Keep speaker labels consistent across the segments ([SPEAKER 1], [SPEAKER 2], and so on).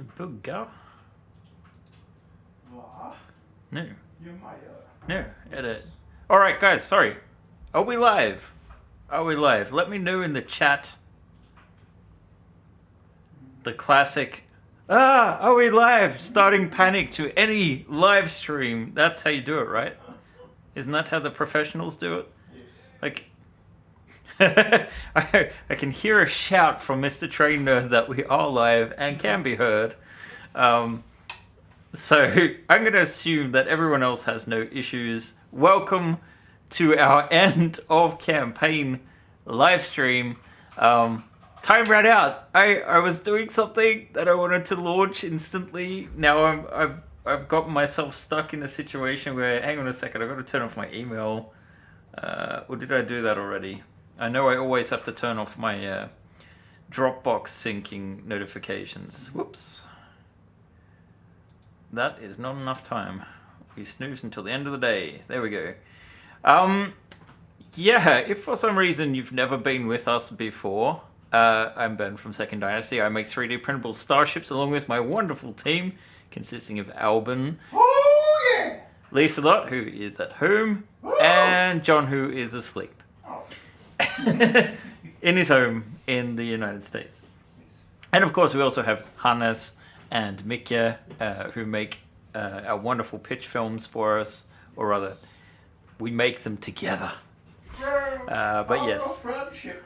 [SPEAKER 1] Bugga?
[SPEAKER 2] Va?
[SPEAKER 1] No.
[SPEAKER 2] Gör Maja.
[SPEAKER 1] No, edit. Alright guys, sorry. Are we live? Are we live? Let me know in the chat. The classic, are we live? Starting panic to any live stream. That's how you do it, right? Isn't that how the professionals do it?
[SPEAKER 2] Yes.
[SPEAKER 1] Like, I can hear a shout from Mr. Train Nerd that we are live and can be heard. So I'm going to assume that everyone else has no issues. Welcome to our end of campaign live stream. Time ran out. I was doing something that I wanted to launch instantly. Now I've gotten myself stuck in a situation where, hang on a second, I've got to turn off my email. Or did I do that already? I know I always have to turn off my Dropbox syncing notifications. Whoops. That is not enough time. We snooze until the end of the day. There we go. Yeah, if for some reason you've never been with us before, I'm Ben from Second Dynasty. I make 3D printable starships along with my wonderful team, consisting of Albin,
[SPEAKER 2] Oh yeah!
[SPEAKER 1] Lisa-Lot, who is at home, and John, who is asleep.
[SPEAKER 2] Oh.
[SPEAKER 1] In his home in the United States. And of course we also have Hannes and Mikja, who make our wonderful pitch films for us, or rather, we make them together. But yes.
[SPEAKER 2] Power of friendship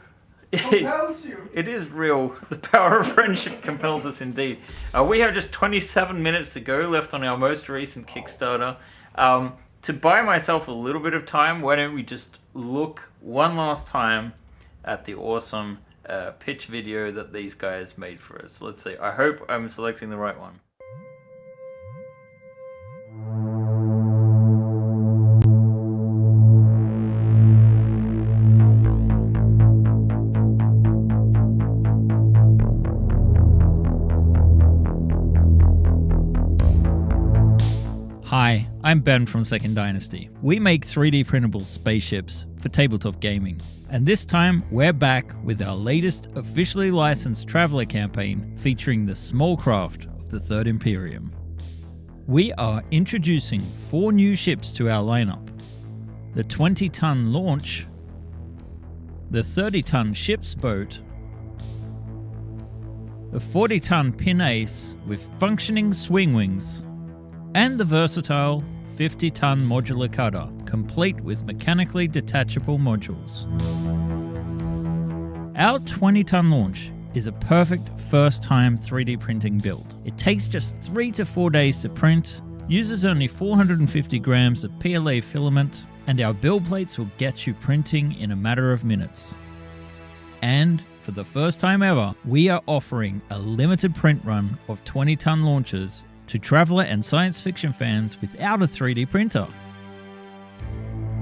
[SPEAKER 2] compels you.
[SPEAKER 1] It is real. The power of friendship compels us indeed. We have just 27 minutes to go left on our most recent Kickstarter. To buy myself a little bit of time, why don't we just look one last time at the awesome pitch video that these guys made for us. Let's see. I hope I'm selecting the right one. Hi, I'm Ben from Second Dynasty. We make 3D printable spaceships for tabletop gaming. And this time, we're back with our latest officially licensed traveler campaign featuring the small craft of the Third Imperium. We are introducing 4 new ships to our lineup. The 20-ton launch, the 30-ton ship's boat, the 40-ton Pin-Ace with functioning swing wings, and the versatile 50-ton modular cutter, complete with mechanically detachable modules. Our 20-ton launch is a perfect first-time 3D printing build. It takes just 3 to 4 days to print, uses only 450 grams of PLA filament, and our build plates will get you printing in a matter of minutes. And for the first time ever, we are offering a limited print run of 20-ton launchers to traveler and science fiction fans without a 3D printer.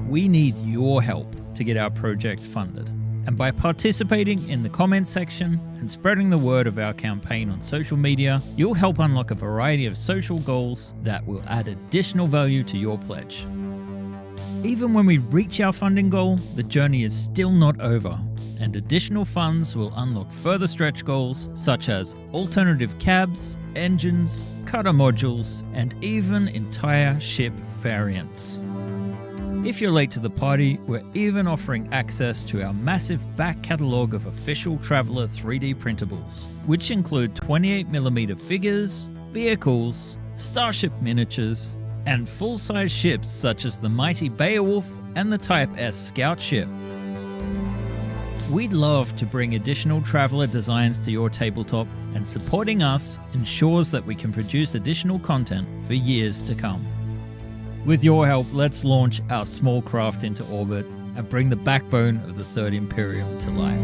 [SPEAKER 1] We need your help to get our project funded. And by participating in the comments section and spreading the word of our campaign on social media, you'll help unlock a variety of social goals that will add additional value to your pledge. Even when we reach our funding goal, the journey is still not over, and additional funds will unlock further stretch goals such as alternative cabs, engines, cutter modules, and even entire ship variants. If you're late to the party, we're even offering access to our massive back catalogue of official Traveller 3D printables, which include 28mm figures, vehicles, starship miniatures, and full-size ships such as the mighty Beowulf and the Type S scout ship. We'd love to bring additional Traveller designs to your tabletop, and supporting us ensures that we can produce additional content for years to come. With your help, let's launch our small craft into orbit and bring the backbone of the Third Imperium to life.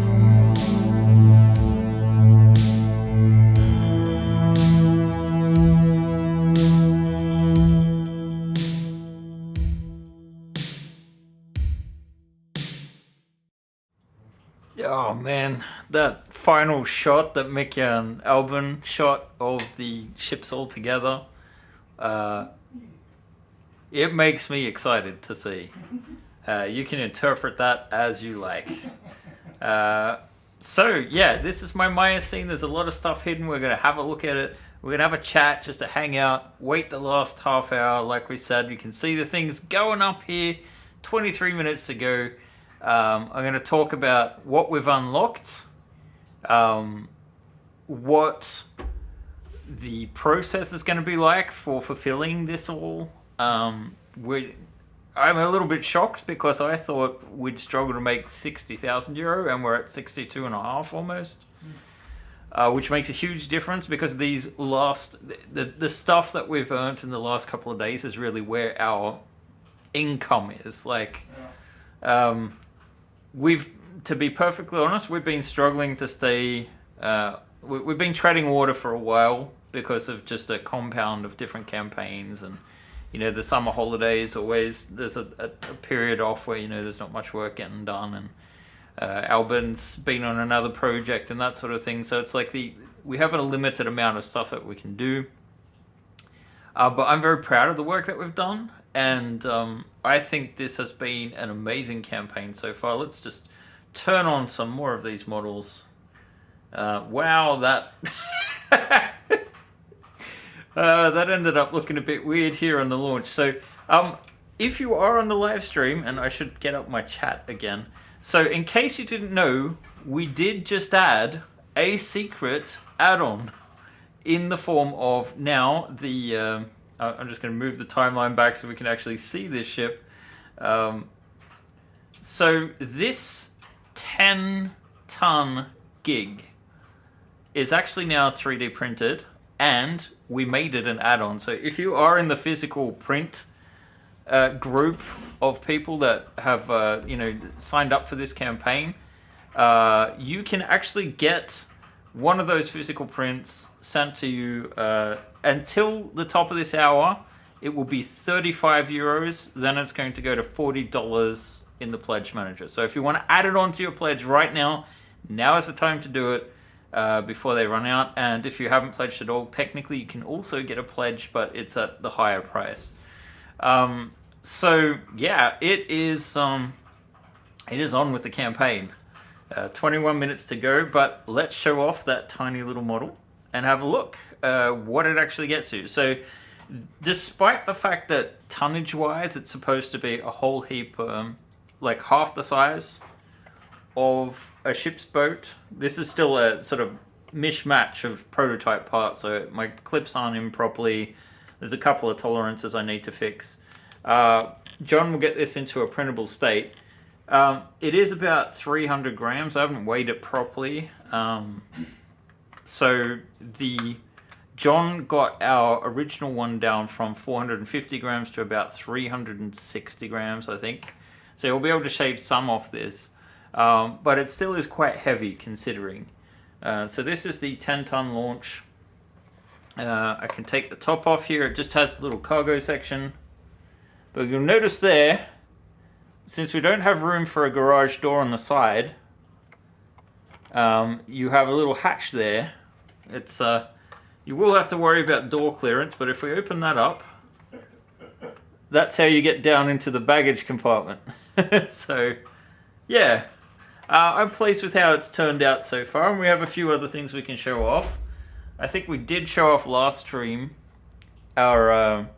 [SPEAKER 1] Oh man, that final shot that Mikja and Albin shot of the ships all together, it makes me excited to see. You can interpret that as you like. So yeah, this is my Maya scene. There's a lot of stuff hidden. We're going to have a look at it We're going to have a chat just to hang out, wait the last half hour. Like we said, you can see the things going up here. 23 minutes to go. I'm going to talk about what we've unlocked, what the process is going to be like for fulfilling this all. I'm a little bit shocked because I thought we'd struggle to make €60,000 and we're at 62.5 almost. Which makes a huge difference because these the stuff that we've earned in the last couple of days is really where our income is. Like, to be perfectly honest, we've been struggling to stay. We've been treading water for a while because of just a compound of different campaigns, and the summer holidays always there's a period off where there's not much work getting done, and Albin's been on another project and that sort of thing. So it's like we have a limited amount of stuff that we can do. But I'm very proud of the work that we've done, and I think this has been an amazing campaign so far. Let's just turn on some more of these models. Wow, that that ended up looking a bit weird here on the launch. So if you are on the live stream, and I should get up my chat again. So in case you didn't know, we did just add a secret add-on in the form of now the... I'm just going to move the timeline back so we can actually see this ship. So this 10-ton gig is actually now 3D printed, and we made it an add-on. So if you are in the physical print group of people that have signed up for this campaign, you can actually get one of those physical prints sent to you until the top of this hour. It will be €35. Then it's going to go to $40 in the pledge manager. So if you want to add it onto your pledge right now is the time to do it before they run out. And if you haven't pledged at all, technically you can also get a pledge, but it's at the higher price. So yeah, it is on with the campaign. 21 minutes to go, but let's show off that tiny little model and have a look what it actually gets you. So despite the fact that tonnage wise it's supposed to be a whole heap, like half the size of a ship's boat, this is still a sort of mishmash of prototype parts. So my clips aren't in properly. There's a couple of tolerances I need to fix. John will get this into a printable state. It is about 300 grams. I haven't weighed it properly. So John got our original one down from 450 grams to about 360 grams, I think. So you'll be able to shave some off this. But it still is quite heavy considering. So this is the 10-ton launch. I can take the top off here. It just has a little cargo section. But you'll notice there, since we don't have room for a garage door on the side, you have a little hatch there. It's you will have to worry about door clearance, but if we open that up, that's how you get down into the baggage compartment. So, yeah, I'm pleased with how it's turned out so far, and we have a few other things we can show off. I think we did show off last stream our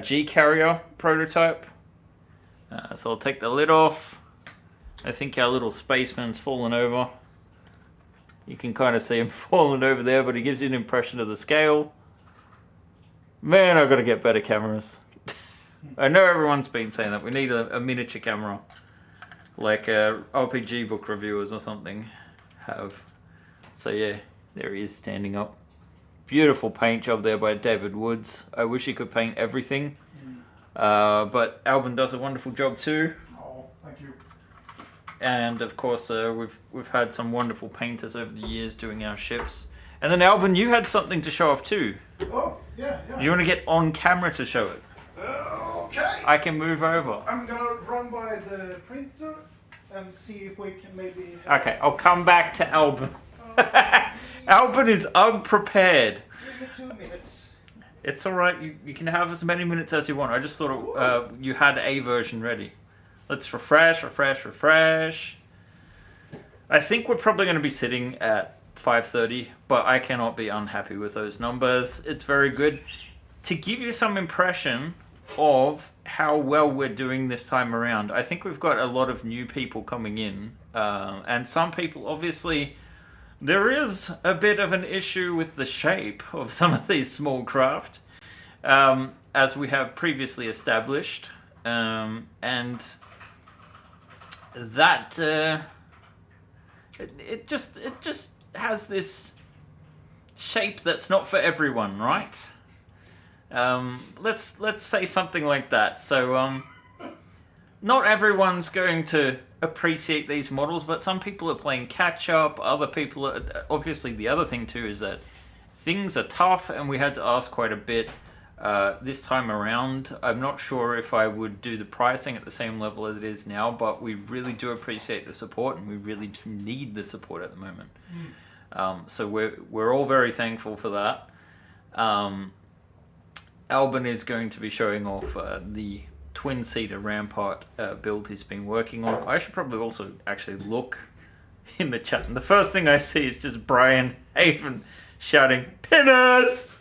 [SPEAKER 1] G carrier prototype. So I'll take the lid off. I think our little spaceman's fallen over. You can kind of see him falling over there, but he gives you an impression of the scale. Man, I've got to get better cameras. I know everyone's been saying that. We need a miniature camera. Like RPG book reviewers or something have. So yeah, there he is standing up. Beautiful paint job there by David Woods. I wish he could paint everything. But Albin does a wonderful job too.
[SPEAKER 2] Oh, thank you.
[SPEAKER 1] And of course, we've had some wonderful painters over the years doing our ships. And then Albin, you had something to show off too.
[SPEAKER 2] Oh, yeah.
[SPEAKER 1] Do you want to get on camera to show it?
[SPEAKER 2] Okay.
[SPEAKER 1] I can move over.
[SPEAKER 2] I'm gonna run by the printer and see if we can maybe...
[SPEAKER 1] Okay, I'll come back to Albin. Albin is unprepared.
[SPEAKER 2] Give me 2 minutes.
[SPEAKER 1] It's alright, you can have as many minutes as you want. I just thought you had a version ready. Let's refresh. I think we're probably going to be sitting at 530, but I cannot be unhappy with those numbers. It's very good. To give you some impression of how well we're doing this time around, I think we've got a lot of new people coming in, and some people, obviously, there is a bit of an issue with the shape of some of these small craft, as we have previously established, and that it just has this shape that's not for everyone, right? Let's say something like that. So not everyone's going to appreciate these models, but some people are playing catch up. Other people are, obviously the other thing too is that things are tough, and we had to ask quite a bit this time around. I'm not sure if I would do the pricing at the same level as it is now, but we really do appreciate the support, and we really do need the support at the moment. So we're all very thankful for that. Albin is going to be showing off the twin-seater Rampart build he's been working on. I should probably also actually look in the chat, and the first thing I see is just Brian Haven shouting, "Pinners!"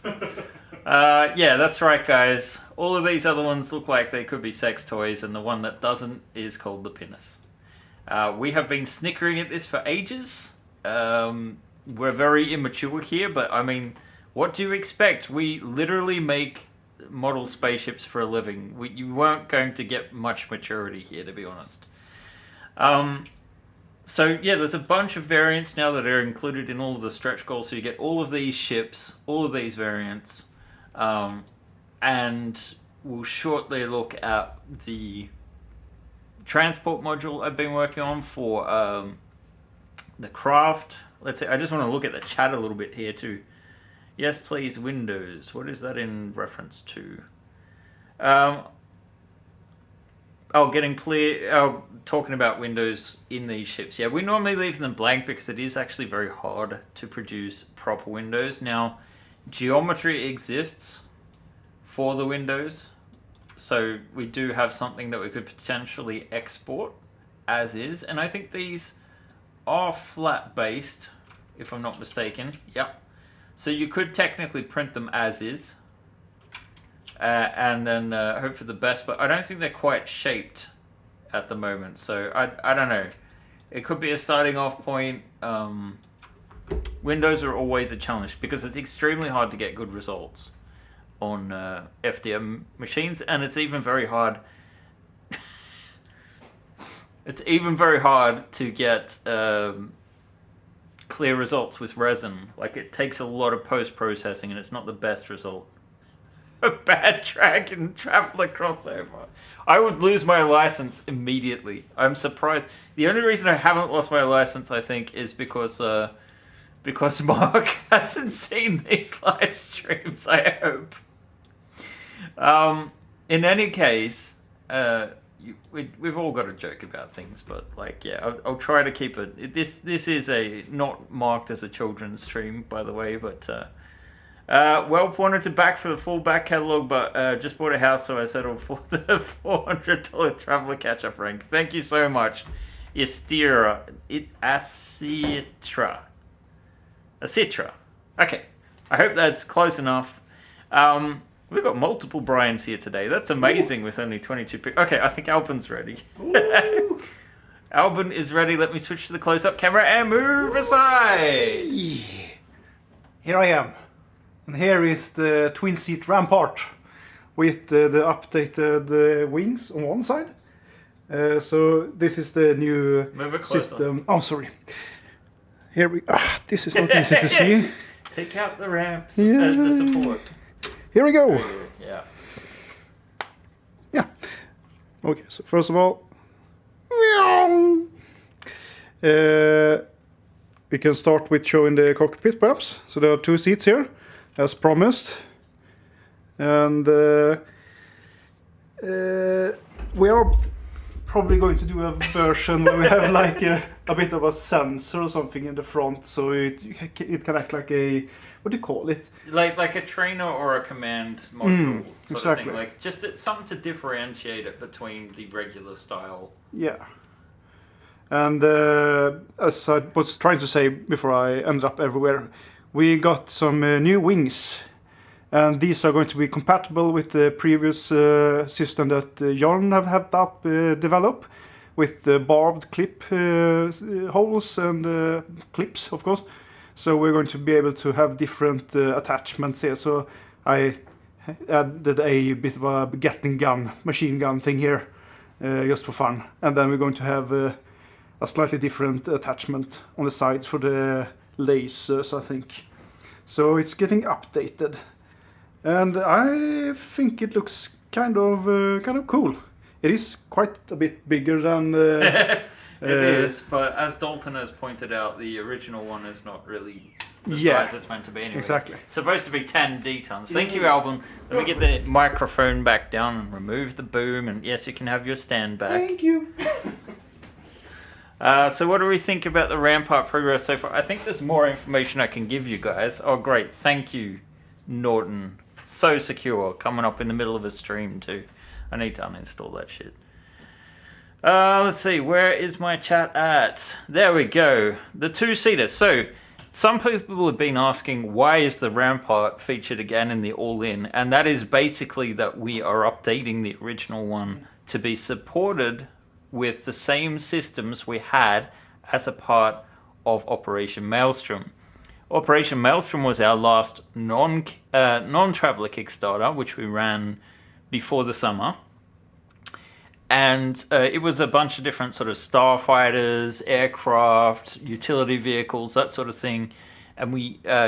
[SPEAKER 1] Yeah, that's right, guys. All of these other ones look like they could be sex toys, and the one that doesn't is called the Pinners. We have been snickering at this for ages. We're very immature here, but I mean, what do you expect? We literally make model spaceships for a living. You weren't going to get much maturity here, to be honest. So yeah, there's a bunch of variants now that are included in all of the stretch goals. So you get all of these ships, all of these variants, and we'll shortly look at the transport module I've been working on for the craft. Let's see, I just want to look at the chat a little bit here too. Yes, please, Windows. What is that in reference to? Getting clear. Talking about Windows in these ships. Yeah, we normally leave them blank because it is actually very hard to produce proper windows. Now, geometry exists for the windows, so we do have something that we could potentially export as is. And I think these are flat based, if I'm not mistaken. Yep. So you could technically print them as is, and then hope for the best, but I don't think they're quite shaped at the moment, so I don't know. It could be a starting off point. Windows are always a challenge because it's extremely hard to get good results on FDM machines, and it's even very hard to get clear results with resin. Like, it takes a lot of post-processing, and it's not the best result. A bad Dragon Traveler crossover. I would lose my license immediately. I'm surprised. The only reason I haven't lost my license, I think, is because Mark hasn't seen these live streams, I hope. In any case, we've all got to joke about things, but like, yeah, I'll try to keep it. This is a not marked as a children's stream, by the way, but well, wanted to back for the full back catalog, but just bought a house, so I settled for the $400 traveler catch-up rank. Thank you so much, Asitra. Okay, I hope that's close enough. We've got multiple Brians here today. That's amazing. Ooh. With only 22 people. Okay, I think Albin's ready. Albin is ready. Let me switch to the close-up camera and move aside.
[SPEAKER 2] Here I am. And here is the twin-seat Rampart with the updated wings on one side. So this is the new system. Oh, sorry. Here we. This is not easy to see.
[SPEAKER 1] Take out the ramps as the support.
[SPEAKER 2] Here we go.
[SPEAKER 1] Yeah.
[SPEAKER 2] Yeah. Okay, so first of all, we can start with showing the cockpit perhaps. So there are 2 seats here, as promised. And we are probably going to do a version where we have like a bit of a sensor or something in the front, so it can act like a, what do you call it?
[SPEAKER 1] Like a trainer or a command module sort
[SPEAKER 2] exactly.
[SPEAKER 1] of thing. Like just something to differentiate it between the regular style.
[SPEAKER 2] Yeah. And as I was trying to say before I ended up everywhere, we got some new wings. And these are going to be compatible with the previous system that Jorn have helped up develop, with the barbed clip holes and clips, of course. So we're going to be able to have different attachments here. So I added a bit of a Gatling gun, machine gun thing here, just for fun. And then we're going to have a slightly different attachment on the sides for the lasers, I think. So it's getting updated. And I think it looks kind of cool. It is quite a bit bigger than...
[SPEAKER 1] It is, but as Dalton has pointed out, the original one is not really the size it's meant to be anyway.
[SPEAKER 2] Exactly.
[SPEAKER 1] It's supposed to be 10 D-tons. Thank you, Alban. Let me get the microphone back down and remove the boom, and yes, you can have your stand back.
[SPEAKER 2] Thank you.
[SPEAKER 1] So what do we think about the Rampart progress so far? I think there's more information I can give you guys. Oh, great. Thank you, Norton. So secure. Coming up in the middle of a stream, too. I need to uninstall that shit. Let's see. Where is my chat at? There we go. The two-seater. So, some people have been asking, why is the Rampart featured again in the All-In? And that is basically that we are updating the original one to be supported with the same systems we had as a part of Operation Maelstrom. Operation Maelstrom was our last non-traveler Kickstarter, which we ran before the summer. And it was a bunch of different sort of starfighters, aircraft, utility vehicles, that sort of thing. And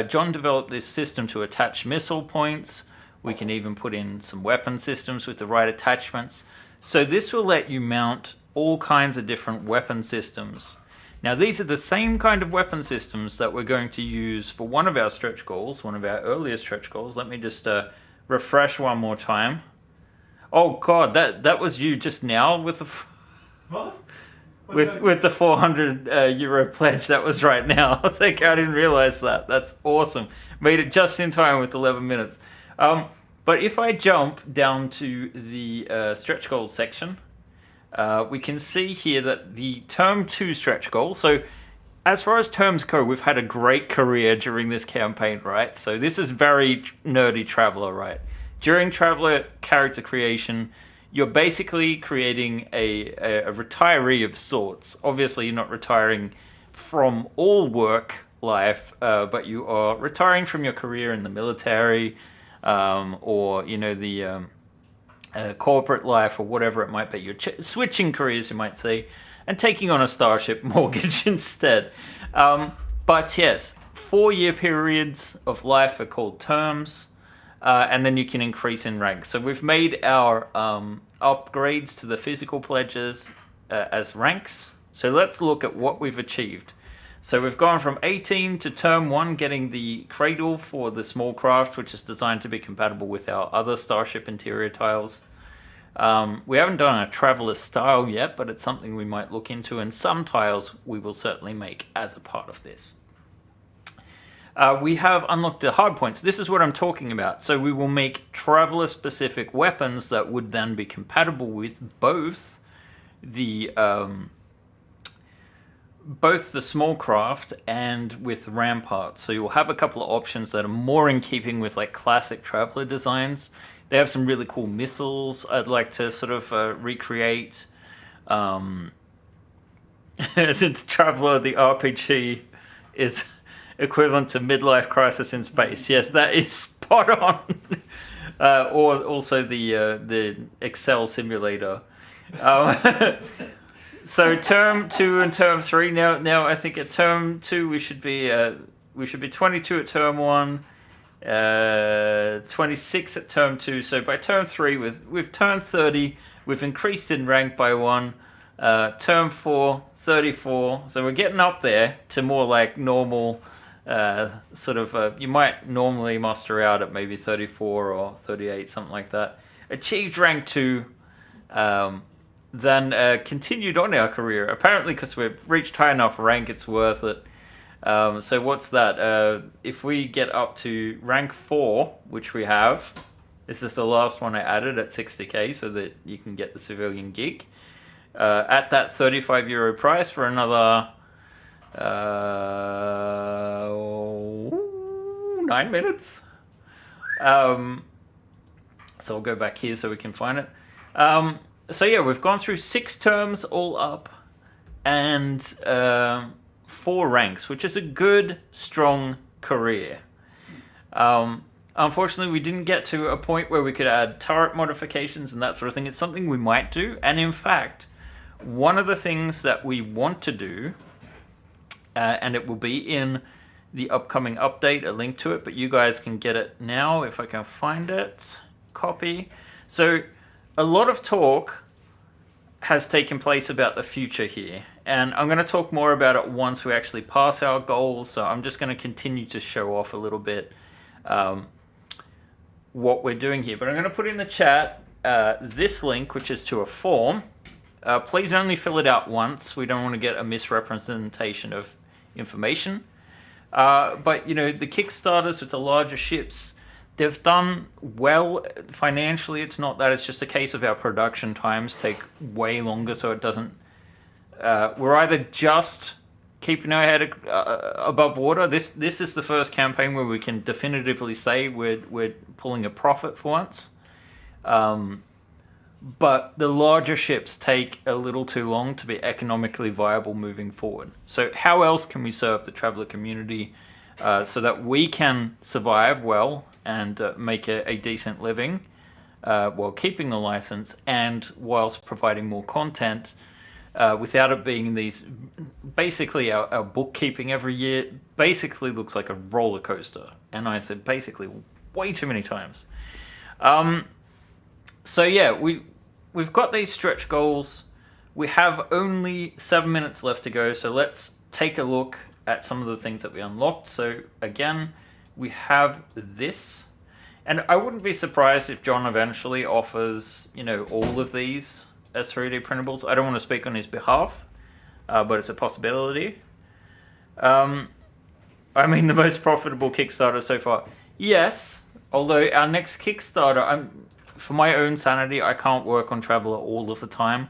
[SPEAKER 1] John developed this system to attach missile points. We can even put in some weapon systems with the right attachments. So this will let you mount all kinds of different weapon systems. Now, these are the same kind of weapon systems that we're going to use for one of our stretch goals, one of our earlier stretch goals. Let me just refresh one more time. Oh God, that was you just now with the
[SPEAKER 2] What?
[SPEAKER 1] with the 400 euro pledge. That was right now. I think I didn't realize that. That's awesome. Made it just in time with 11 minutes. But if I jump down to the stretch goals section, we can see here that the term 2 stretch goal. So as far as terms go, we've had a great career during this campaign, right? So this is very nerdy Traveller, right? During Traveller character creation, you're basically creating a retiree of sorts. Obviously, you're not retiring from all work life, but you are retiring from your career in the military, or the corporate life, or whatever it might be. You're switching careers, you might say, and taking on a Starship mortgage instead. But yes, 4-year periods of life are called terms. And then you can increase in rank. So we've made our upgrades to the physical pledges as ranks. So let's look at what we've achieved. So we've gone from 18 to term 1, getting the cradle for the small craft, which is designed to be compatible with our other Starship interior tiles. We haven't done a Traveller style yet, but it's something we might look into, and some tiles we will certainly make as a part of this. We have unlocked the hard points. This is what I'm talking about. So we will make Traveller-specific weapons that would then be compatible with both the small craft and with Rampart. So you'll have a couple of options that are more in keeping with like classic Traveller designs. They have some really cool missiles I'd like to sort of recreate. Since Traveller, the RPG, is equivalent to midlife crisis in space. Yes, that is spot on. Or also the Excel simulator. So term 2 and term 3. Now I think at term 2 we should be 22 at term 1, 26 at term 2. So by term 3 we've turned 30. We've increased in rank by 1. Term 4, 34. So we're getting up there to more like normal. You might normally muster out at maybe 34 or 38, something like that. Achieved rank 2, then continued on our career. Apparently, because we've reached high enough rank, it's worth it. So what's that? If we get up to rank 4, which we have, this is the last one I added at 60k, so that you can get the civilian gig. at that €35 price for another 9 minutes. So I'll go back here so we can find it. So yeah, we've gone through 6 terms all up and 4 ranks, which is a good, strong career. Unfortunately, we didn't get to a point where we could add turret modifications and that sort of thing. It's something we might do. And in fact, one of the things that we want to do, and it will be in the upcoming update, a link to it, but you guys can get it now if I can find it. Copy. So a lot of talk has taken place about the future here, and I'm going to talk more about it once we actually pass our goals. So I'm just going to continue to show off a little bit what we're doing here, but I'm going to put in the chat this link, which is to a form. Please only fill it out once. We don't want to get a misrepresentation of information. But you know, the Kickstarters with the larger ships, they've done well financially. It's not that, it's just a case of our production times take way longer, so it doesn't... we're either just keeping our head above water. This is the first campaign where we can definitively say we're pulling a profit for once. But the larger ships take a little too long to be economically viable moving forward. So how else can we serve the traveler community so that we can survive well and make a decent living while keeping the license and whilst providing more content without it being these... Basically, our bookkeeping every year basically looks like a roller coaster. And I said basically way too many times. So yeah, we've got these stretch goals. We have only 7 minutes left to go, so let's take a look at some of the things that we unlocked. So again, we have this, and I wouldn't be surprised if John eventually offers, you know, all of these as 3D printables. I don't want to speak on his behalf, but it's a possibility. I mean, the most profitable Kickstarter so far. Yes, although our next Kickstarter, for my own sanity, I can't work on Traveller all of the time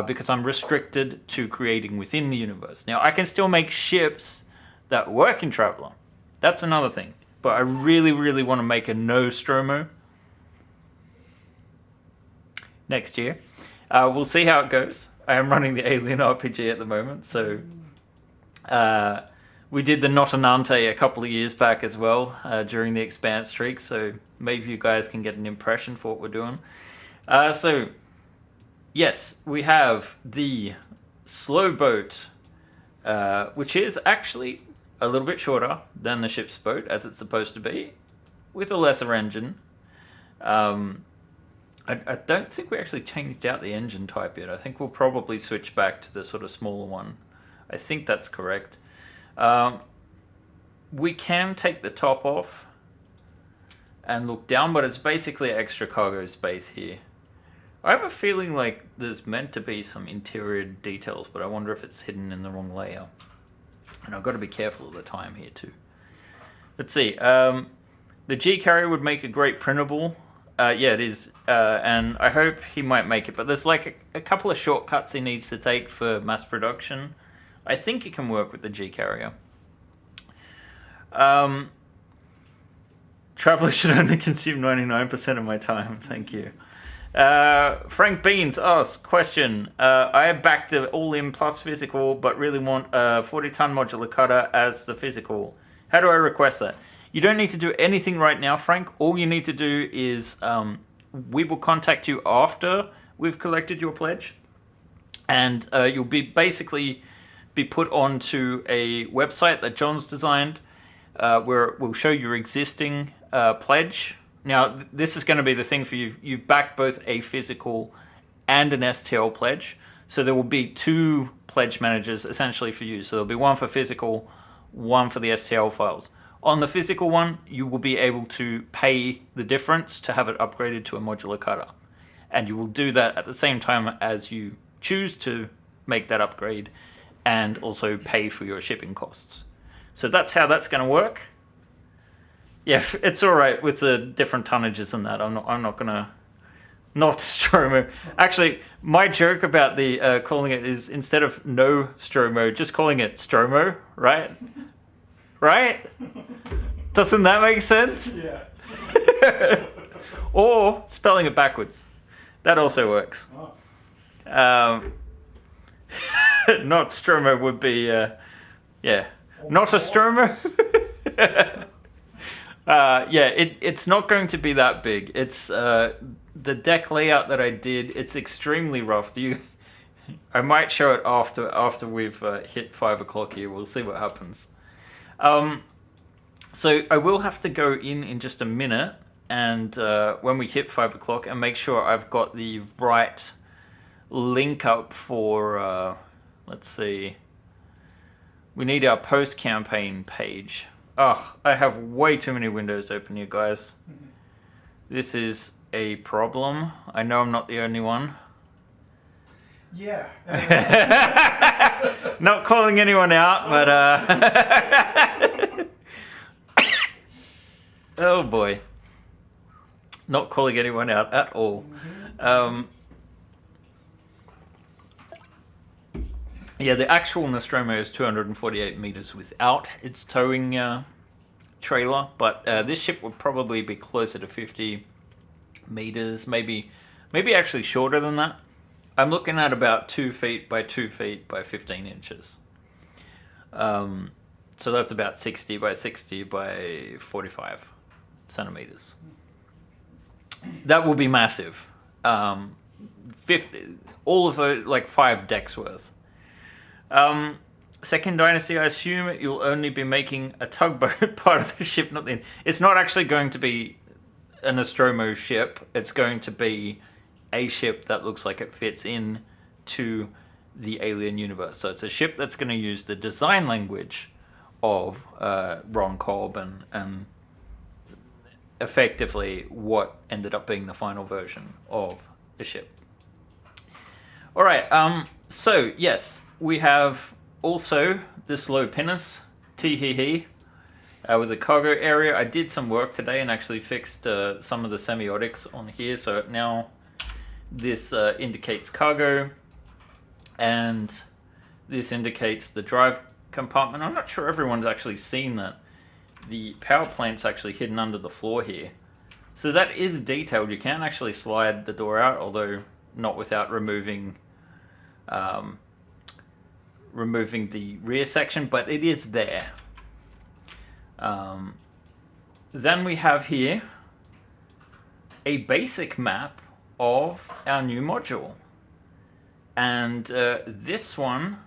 [SPEAKER 1] because I'm restricted to creating within the universe. Now, I can still make ships that work in Traveller. That's another thing. But I really, really want to make a Nostromo next year. We'll see how it goes. I am running the Alien RPG at the moment, so... we did the Notanante a couple of years back as well during the Expanse streak, so maybe you guys can get an impression for what we're doing. So, yes, we have the slow boat, which is actually a little bit shorter than the ship's boat, as it's supposed to be, with a lesser engine. I don't think we actually changed out the engine type yet. I think we'll probably switch back to the sort of smaller one. I think that's correct. We can take the top off and look down, but it's basically extra cargo space here. I have a feeling like there's meant to be some interior details, but I wonder if it's hidden in the wrong layer. And I've got to be careful of the time here too. Let's see. The G carrier would make a great printable. Yeah, it is. And I hope he might make it, but there's like a couple of shortcuts he needs to take for mass production. I think it can work with the G carrier. Traveller should only consume 99% of my time. Thank you. Frank Beans asks, question. I backed the all-in plus physical, but really want a 40-ton modular cutter as the physical. How do I request that? You don't need to do anything right now, Frank. All you need to do is we will contact you after we've collected your pledge. And you'll be basically be put onto a website that John's designed where it will show your existing pledge. Now, this is going to be the thing for you. You've backed both a physical and an STL pledge. So there will be 2 pledge managers essentially for you. So there'll be one for physical, one for the STL files. On the physical one, you will be able to pay the difference to have it upgraded to a modular cutter. And you will do that at the same time as you choose to make that upgrade and also pay for your shipping costs. So that's how that's going to work. Yeah, it's all right with the different tonnages and that. I'm not going to not Stromo. Actually, my joke about the calling it is instead of no Stromo, just calling it Stromo, right? Right? Doesn't that make sense?
[SPEAKER 2] Yeah.
[SPEAKER 1] Or spelling it backwards. That also works.
[SPEAKER 2] Oh.
[SPEAKER 1] Not Stromo would be, yeah. Not a Stromo? It's not going to be that big. It's the deck layout that I did. It's extremely rough. I might show it after we've hit 5 o'clock here. We'll see what happens. So I will have to go in just a minute, and when we hit 5 o'clock, and make sure I've got the right link up for. Let's see. We need our post-campaign page. Oh, I have way too many windows open here, guys. This is a problem. I know I'm not the only one.
[SPEAKER 2] Yeah.
[SPEAKER 1] Not calling anyone out, but oh boy. Not calling anyone out at all. Yeah, the actual Nostromo is 248 meters without its towing trailer, but this ship would probably be closer to 50 meters, maybe actually shorter than that. I'm looking at about 2 feet by 2 feet by 15 inches. So that's about 60 by 60 by 45 centimeters. That will be massive. 50, all of those, like 5 decks worth. Second Dynasty, I assume you'll only be making a tugboat part of the ship. It's not actually going to be a Nostromo ship. It's going to be a ship that looks like it fits in to the alien universe. So it's a ship that's going to use the design language of Ron Cobb and effectively what ended up being the final version of the ship. All right. So yes. We have also this low pinnace, tee-hee-hee, with the cargo area. I did some work today and actually fixed some of the semiotics on here. So now this indicates cargo, and this indicates the drive compartment. I'm not sure everyone's actually seen that. The power plant's actually hidden under the floor here. So that is detailed. You can actually slide the door out, although not without removing the rear section, but it is there. Then we have here a basic map of our new module. And this one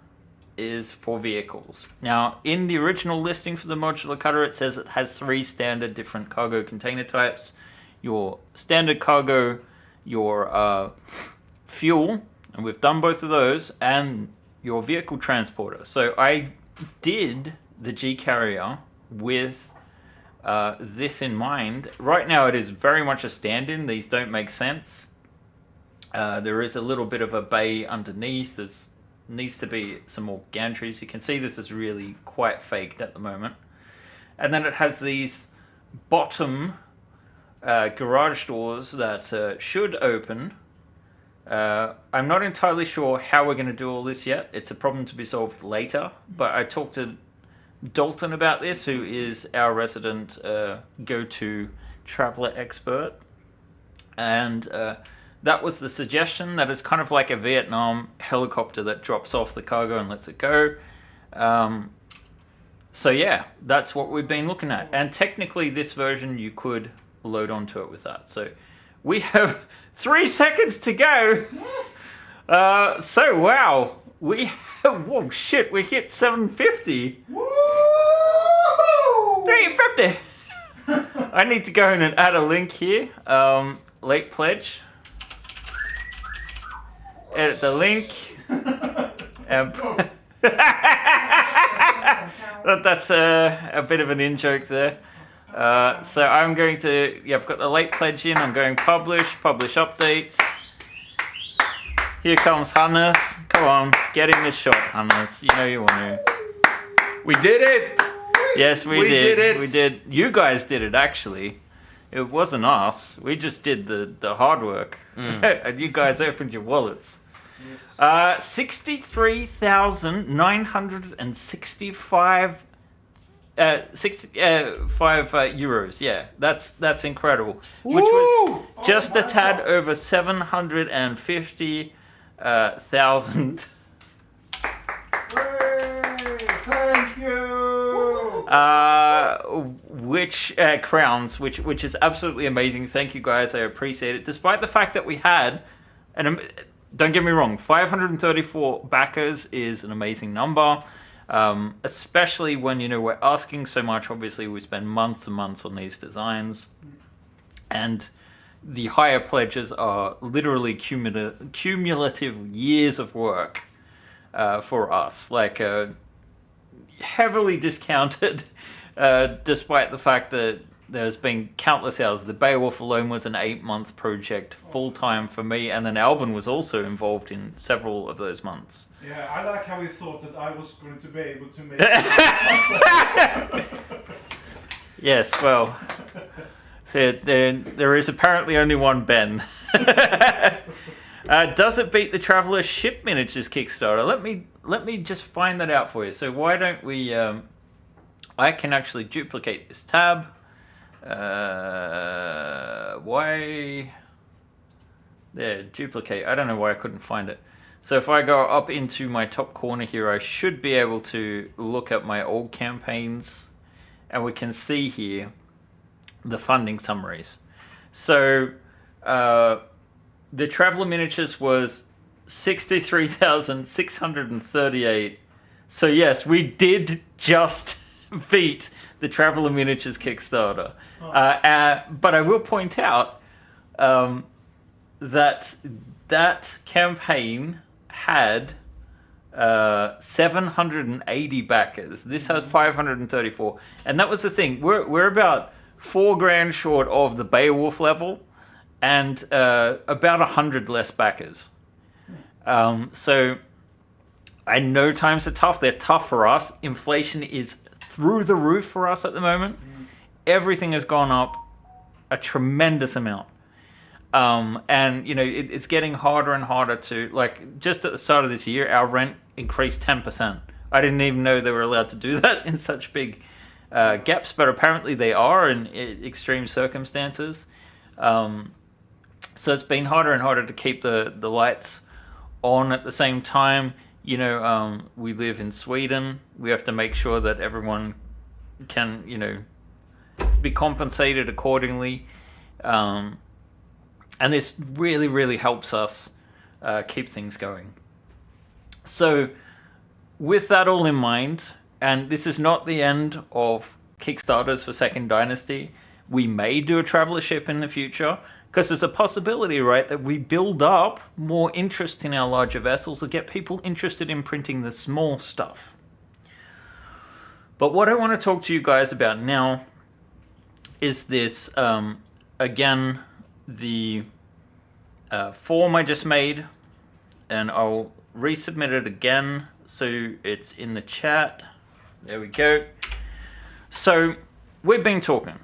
[SPEAKER 1] is for vehicles. Now, in the original listing for the modular cutter, it says it has 3 standard different cargo container types. Your standard cargo, your fuel, and we've done both of those, and your vehicle transporter. So I did the G carrier with this in mind. Right now it is very much a stand-in. These don't make sense. There is a little bit of a bay underneath. There needs to be some more gantries. You can see this is really quite faked at the moment. And then it has these bottom garage doors that should open. I'm not entirely sure how we're going to do all this yet. It's a problem to be solved later, but I talked to Dalton about this, who is our resident go-to traveler expert, and that was the suggestion. That is kind of like a Vietnam helicopter that drops off the cargo and lets it go. So yeah, that's what we've been looking at, and technically this version you could load onto it with that. So we have 3 seconds to go. So wow, whoa shit, we hit 750.
[SPEAKER 2] Woo!
[SPEAKER 1] 350. I need to go in and add a link here. Late pledge. Edit the link. That's a bit of an in-joke there. So I'm going to, I've got the late pledge in. I'm going publish updates. Here comes Hannes. Come on, get in the shot, Hannes. You know you want to.
[SPEAKER 2] We did it!
[SPEAKER 1] Yes, we did. We did. You guys did it, actually. It wasn't us. We just did the hard work. And you guys opened your wallets. Yes. 63,965 euros. Yeah, that's incredible.
[SPEAKER 2] Woo!
[SPEAKER 1] Which was just a tad over 750,000.
[SPEAKER 2] Thank you.
[SPEAKER 1] Which crowns, which is absolutely amazing. Thank you guys, I appreciate it. Despite the fact that we had, and don't get me wrong, 534 backers is an amazing number, especially when we're asking so much. Obviously, we spend months and months on these designs, and the higher pledges are literally cumulative years of work for us, like heavily discounted, despite the fact that there's been countless hours. The Beowulf alone was an 8-month project, full-time for me, and then Albin was also involved in several of those months.
[SPEAKER 2] Yeah, I like how he thought that I was going to be able to make
[SPEAKER 1] Yes, well, there is apparently only one Ben. Does it beat the Traveller Ship Miniatures Kickstarter? Let me just find that out for you. So why don't we... I can actually duplicate this tab. Why... There, duplicate. I don't know why I couldn't find it. So if I go up into my top corner here, I should be able to look at my old campaigns, and we can see here the funding summaries. So the Traveller Miniatures was 63,638. So yes, we did just beat the Traveller Miniatures Kickstarter. But I will point out that campaign had 780 backers. This has 534, and that was the thing. We're about $4,000 short of the Beowulf level, and about 100 less backers. So I know times are tough. They're tough for us. Inflation is through the roof for us at the moment. Everything has gone up a tremendous amount. And it's getting harder and harder to, like, just at the start of this year, our rent increased 10%. I didn't even know they were allowed to do that in such big gaps, but apparently they are in extreme circumstances. So it's been harder and harder to keep the lights on at the same time. We live in Sweden. We have to make sure that everyone can, be compensated accordingly. And this really, really helps us keep things going. So with that all in mind, and this is not the end of Kickstarters for Second Dynasty, we may do a Traveller ship in the future, because there's a possibility, right, that we build up more interest in our larger vessels or get people interested in printing the small stuff. But what I want to talk to you guys about now is this, again, the form I just made, and I'll resubmit it again so it's in the chat. There we go. So we've been talking.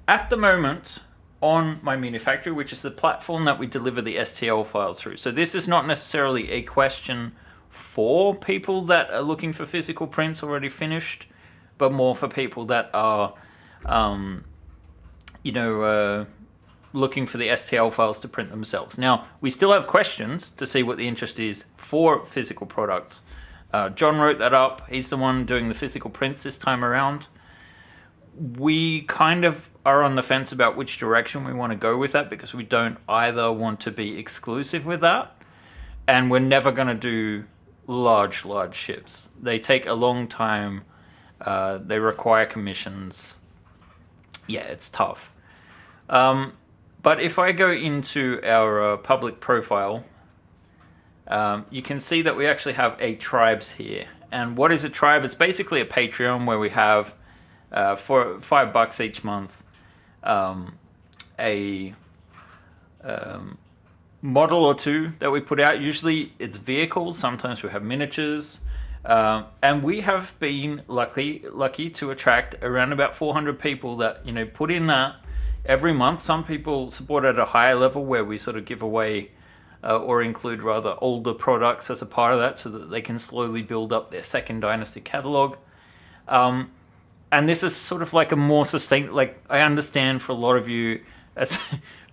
[SPEAKER 1] At the moment, on my Manufactory, which is the platform that we deliver the STL files through. So this is not necessarily a question for people that are looking for physical prints already finished, but more for people that are, looking for the STL files to print themselves. Now, we still have questions to see what the interest is for physical products. John wrote that up. He's the one doing the physical prints this time around. We kind of are on the fence about which direction we want to go with that, because we don't either want to be exclusive with that, and we're never going to do large ships. They take a long time. They require commissions. Yeah, it's tough. But if I go into our public profile, you can see that we actually have a tribes here. And what is a tribe? It's basically a Patreon where we have, for $5 each month, a model or two that we put out. Usually it's vehicles, sometimes we have miniatures. And we have been lucky to attract around about 400 people that, put in that every month. Some people support at a higher level where we sort of give away or include rather older products as a part of that so that they can slowly build up their second dynasty catalog. And this is sort of like a more sustainable, like I understand for a lot of you as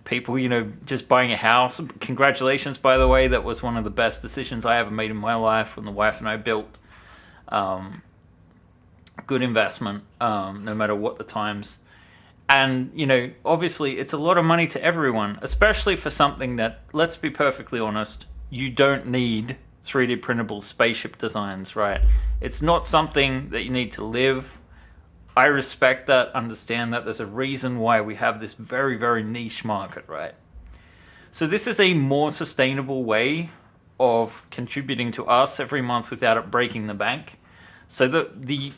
[SPEAKER 1] people, you know, just buying a house. Congratulations, by the way. That was one of the best decisions I ever made in my life when the wife and I built. Good investment, no matter what the times. And, you know, obviously it's a lot of money to everyone, especially for something that, let's be perfectly honest, you don't need 3D printable spaceship designs, right? It's not something that you need to live. I respect that, understand that. There's a reason why we have this very, very niche market, right? So this is a more sustainable way of contributing to us every month without it breaking the bank. So the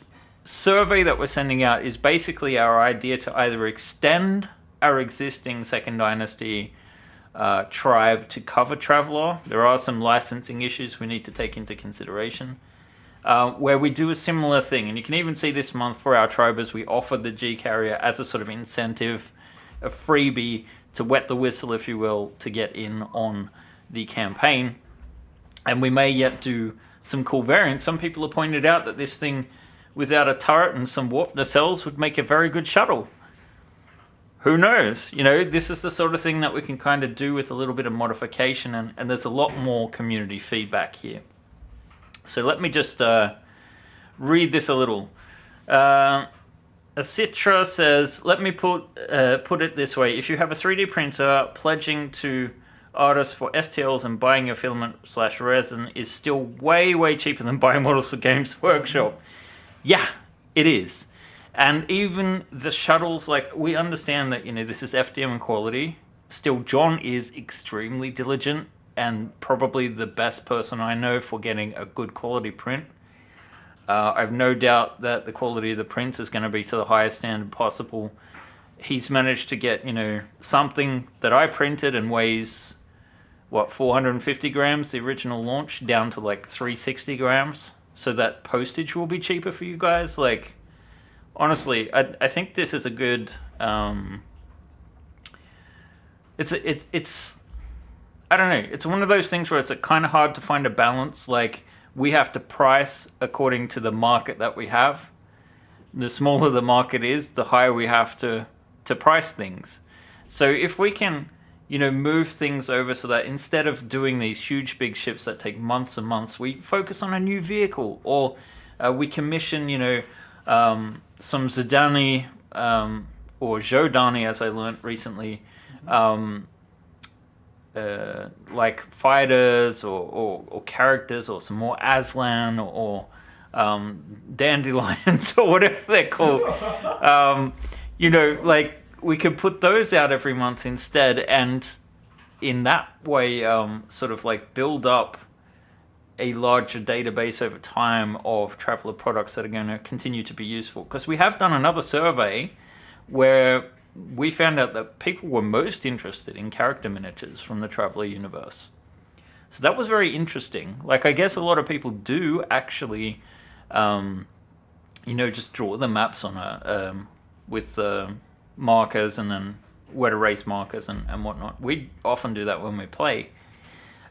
[SPEAKER 1] survey that we're sending out is basically our idea to either extend our existing Second Dynasty tribe to cover Traveler. There are some licensing issues we need to take into consideration. Where we do a similar thing. And you can even see this month for our tribers, we offer the G-Carrier as a sort of incentive, a freebie to wet the whistle, if you will, to get in on the campaign. And we may yet do some cool variants. Some people have pointed out that this thing without a turret and some warp nacelles would make a very good shuttle. Who knows? You know, this is the sort of thing that we can kind of do with a little bit of modification, and there's a lot more community feedback here. So let me just read this a little. Citra says, let me put it this way. If you have a 3D printer, pledging to artists for STLs and buying your filament/resin is still way, way cheaper than buying models for Games Workshop. Yeah, it is. And even the shuttles, like, we understand that, you know, this is FDM quality. Still, John is extremely diligent and probably the best person I know for getting a good quality print. I've no doubt that the quality of the prints is going to be to the highest standard possible. He's managed to get, you know, something that I printed and weighs, 450 grams, the original launch, down to like 360 grams. So that postage will be cheaper for you guys. Like, honestly, I think this is a good, it's I don't know. It's one of those things where it's kind of hard to find a balance. Like, we have to price according to the market that we have. The smaller the market is, the higher we have to price things. So if we can, you know, move things over so that instead of doing these huge big ships that take months and months, we focus on a new vehicle, or we commission, you know, some Zidani or Jodani, as I learned recently, like fighters or characters, or some more Aslan or dandelions or whatever they're called. You know, like, we could put those out every month instead, and in that way sort of like build up a larger database over time of Traveler products that are going to continue to be useful. Because we have done another survey where we found out that people were most interested in character miniatures from the Traveler universe. So that was very interesting. Like, I guess a lot of people do actually, you know, just draw the maps on with markers and then wet erase markers and whatnot. We often do that when we play.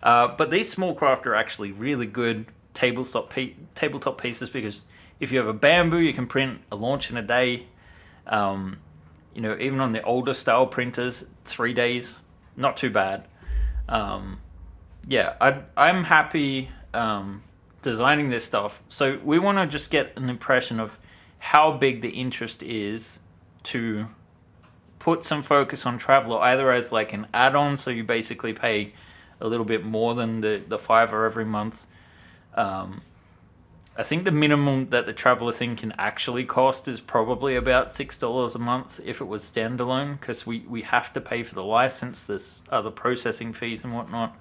[SPEAKER 1] But these small craft are actually really good tabletop pieces, because if you have a bamboo, you can print a launch in a day. You know, even on the older style printers, 3 days, not too bad. Yeah, I'm happy designing this stuff. So we want to just get an impression of how big the interest is to put some focus on Traveler, either as like an add-on, so you basically pay a little bit more than the $5 every month. I think the minimum that the Traveler thing can actually cost is probably about $6 a month if it was standalone, because we have to pay for the license. There's other processing fees and whatnot.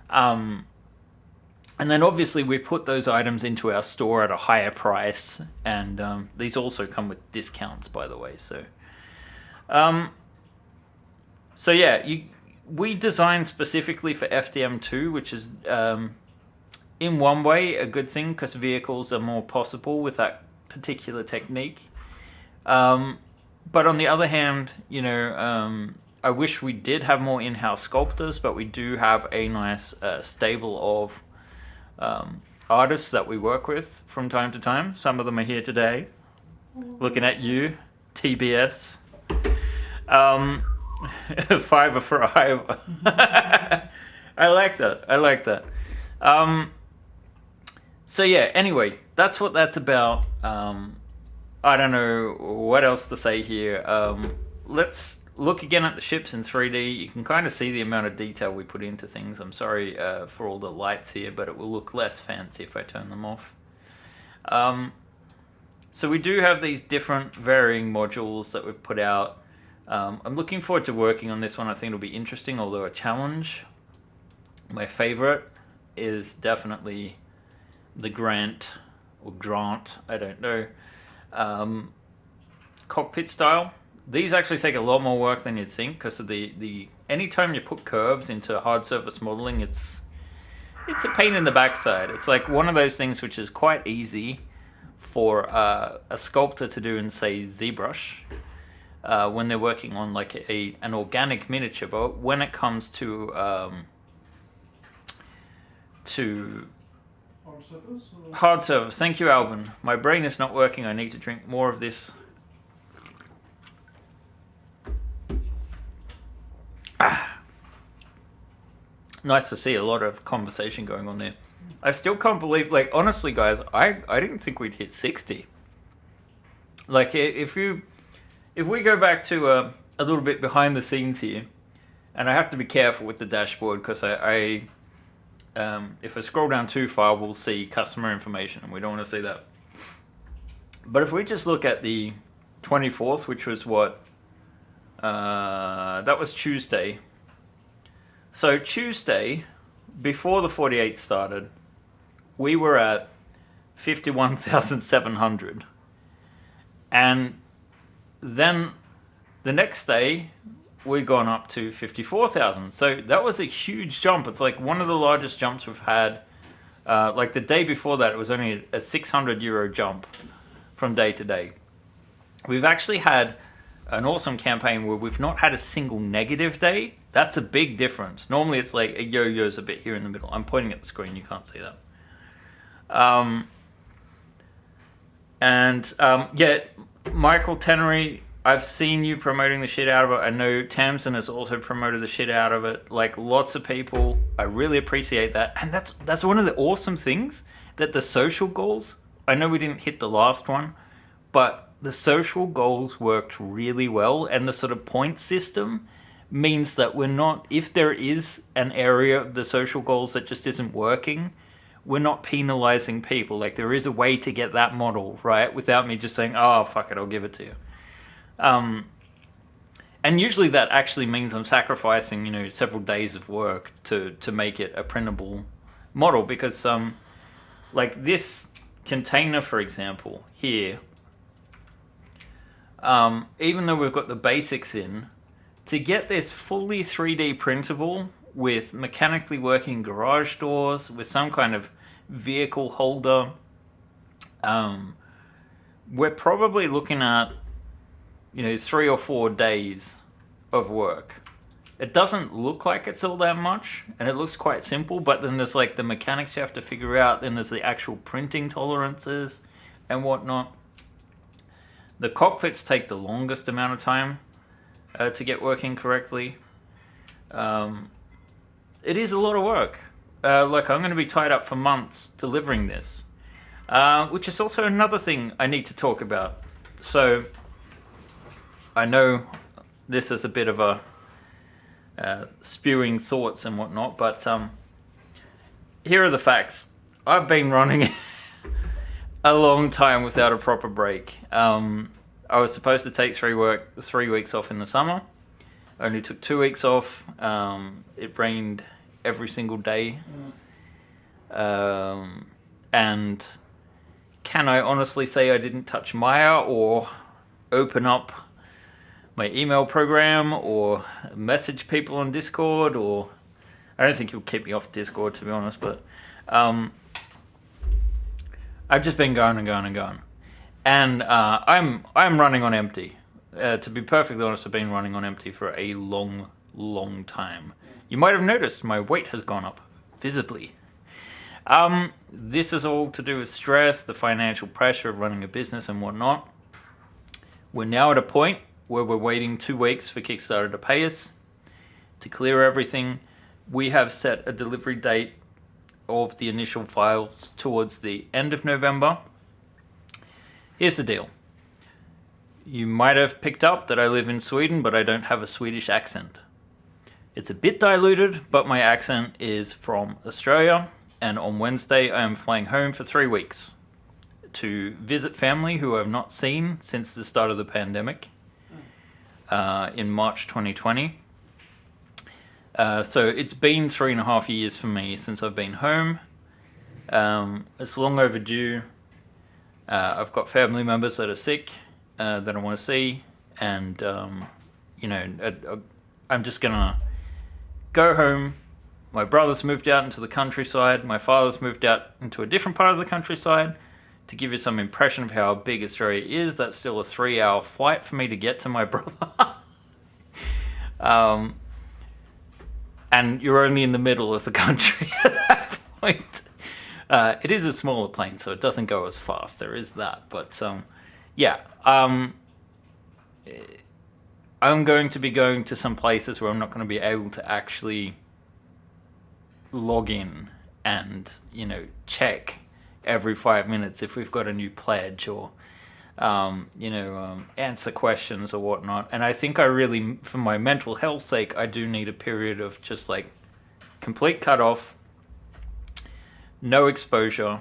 [SPEAKER 1] And then obviously we put those items into our store at a higher price, and these also come with discounts, by the way. So yeah, we designed specifically for FDM2, which is in one way a good thing, because vehicles are more possible with that particular technique. But on the other hand, I wish we did have more in-house sculptors, but we do have a nice stable of artists that we work with from time to time. Some of them are here today. Looking at you, TBS. 5 for Iowa. I like that. So yeah, anyway, that's what that's about. I don't know what else to say here. Let's look again at the ships in 3D. You can kind of see the amount of detail we put into things. I'm sorry for all the lights here, but it will look less fancy if I turn them off. So we do have these different varying modules that we've put out. I'm looking forward to working on this one. I think it'll be interesting, although a challenge. My favorite is definitely the Grant, I don't know, cockpit style. These actually take a lot more work than you'd think, because of the anytime you put curves into hard surface modeling, it's a pain in the backside. It's like one of those things which is quite easy for a sculptor to do in, say, ZBrush, when they're working on like an organic miniature. But when it comes to hard surface, thank you, Alban. My brain is not working. I need to drink more of this. Nice to see a lot of conversation going on there. I still can't believe, like, honestly, guys, I didn't think we'd hit 60. Like, if we go back to a little bit behind the scenes here, and I have to be careful with the dashboard, because if I scroll down too far, we'll see customer information, and we don't want to see that. But if we just look at the 24th, which was what? That was Tuesday. So Tuesday, before the 48 started, we were at 51,700. And then the next day, we'd gone up to 54,000. So that was a huge jump. It's like one of the largest jumps we've had. Like the day before that, it was only a 600 euro jump from day to day. We've actually had an awesome campaign where we've not had a single negative day. That's a big difference. Normally it's like a yo-yo's a bit here in the middle. I'm pointing at the screen, you can't see that. Yeah, Michael Tenery, I've seen you promoting the shit out of it. I know Tamsin has also promoted the shit out of it. Like, lots of people. I really appreciate that. And that's one of the awesome things, that the social goals, I know we didn't hit the last one, but the social goals worked really well. And the sort of point system means that we're not, if there is an area of the social goals that just isn't working, we're not penalizing people. Like, there is a way to get that model, right? Without me just saying, oh, fuck it, I'll give it to you. And usually that actually means I'm sacrificing, several days of work to make it a printable model, because like this container, for example, here, even though we've got the basics in, to get this fully 3D printable with mechanically working garage doors, with some kind of vehicle holder, we're probably looking at 3 or 4 days of work. It doesn't look like it's all that much, and it looks quite simple, but then there's like the mechanics you have to figure out, then there's the actual printing tolerances and whatnot. The cockpits take the longest amount of time to get working correctly. It is a lot of work. Like, I'm going to be tied up for months delivering this, which is also another thing I need to talk about. So, I know this is a bit of a spewing thoughts and whatnot, but here are the facts. I've been running a long time without a proper break. I was supposed to take 3 weeks off in the summer. I only took 2 weeks off. It rained every single day. And can I honestly say I didn't touch Maya or open up my email program or message people on Discord? Or I don't think you'll keep me off Discord, to be honest, but I've just been going and going and going. And I'm running on empty. To be perfectly honest, I've been running on empty for a long time. You might have noticed my weight has gone up visibly. This is all to do with stress, the financial pressure of running a business and whatnot. We're now at a point where we're waiting 2 weeks for Kickstarter to pay us to clear everything. We have set a delivery date of the initial files towards the end of November. Here's the deal. You might have picked up that I live in Sweden, but I don't have a Swedish accent. It's a bit diluted, but my accent is from Australia, and on Wednesday I am flying home for 3 weeks to visit family who I have not seen since the start of the pandemic in March 2020. So it's been 3.5 years for me since I've been home. It's long overdue. I've got family members that are sick that I want to see, and I'm just gonna go home. My brother's moved out into the countryside. My father's moved out into a different part of the countryside. To give you some impression of how big Australia is, that's still a 3-hour flight for me to get to my brother. And you're only in the middle of the country at that point. It is a smaller plane, so it doesn't go as fast. There is that. But I'm going to be going to some places where I'm not going to be able to actually log in and, check every 5 minutes if we've got a new pledge or, answer questions or whatnot. And I think I really, for my mental health's sake, I do need a period of just like complete cutoff, no exposure.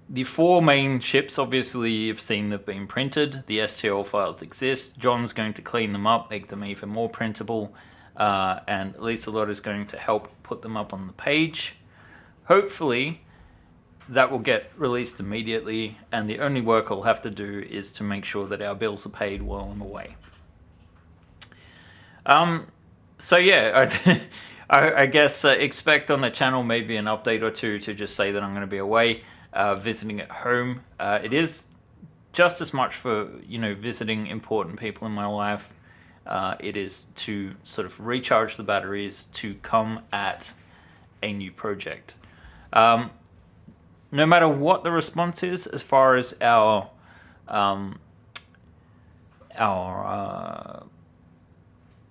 [SPEAKER 1] The 4 main ships, obviously, you've seen they've been printed. The STL files exist. John's going to clean them up, make them even more printable. And Lisa-Lotte is going to help put them up on the page. Hopefully, that will get released immediately. And the only work I'll have to do is to make sure that our bills are paid while I'm away. I guess expect on the channel maybe an update or two to just say that I'm going to be away. Visiting at home. It is just as much for, visiting important people in my life. It is to sort of recharge the batteries to come at a new project. No matter what the response is, as far as our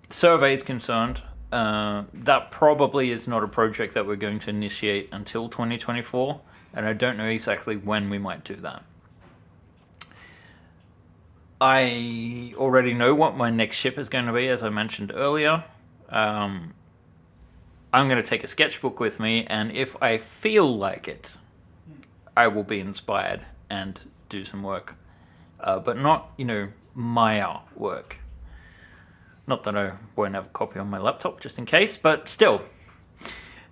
[SPEAKER 1] survey is concerned, that probably is not a project that we're going to initiate until 2024. And I don't know exactly when we might do that. I already know what my next ship is going to be, as I mentioned earlier. I'm going to take a sketchbook with me, and if I feel like it, I will be inspired and do some work. But not, my work. Not that I won't have a copy on my laptop, just in case, but still.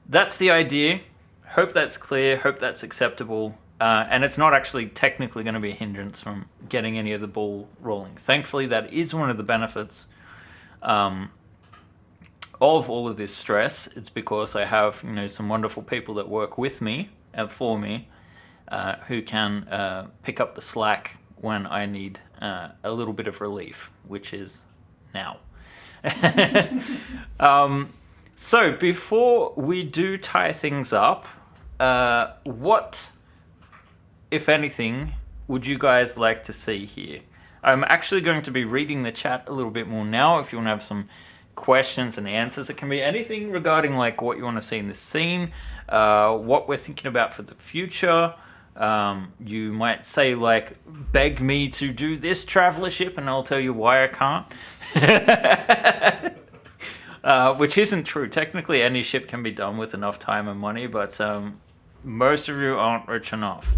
[SPEAKER 1] That's the idea. Hope that's clear, hope that's acceptable, and it's not actually technically going to be a hindrance from getting any of the ball rolling. Thankfully, that is one of the benefits of all of this stress. It's because I have, some wonderful people that work with me and for me who can pick up the slack when I need a little bit of relief, which is now. So before we do tie things up, what, if anything, would you guys like to see here? I'm actually going to be reading the chat a little bit more now. If you want to have some questions and answers, it can be anything regarding like what you want to see in the scene, what we're thinking about for the future. You might say like, beg me to do this traveler ship, and I'll tell you why I can't. Which isn't true. Technically, any ship can be done with enough time and money, but most of you aren't rich enough.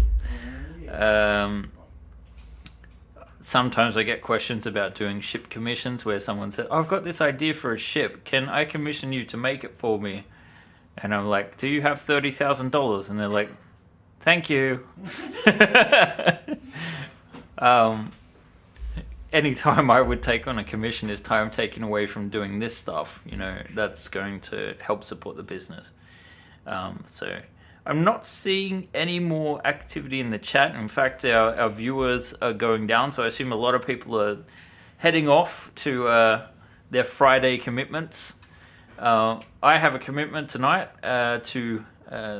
[SPEAKER 1] Sometimes I get questions about doing ship commissions where someone said, I've got this idea for a ship. Can I commission you to make it for me? And I'm like, do you have $30,000? And they're like, thank you. Any time I would take on a commission is time taken away from doing this stuff. That's going to help support the business. So I'm not seeing any more activity in the chat. In fact, our viewers are going down. So I assume a lot of people are heading off to their Friday commitments. I have a commitment tonight to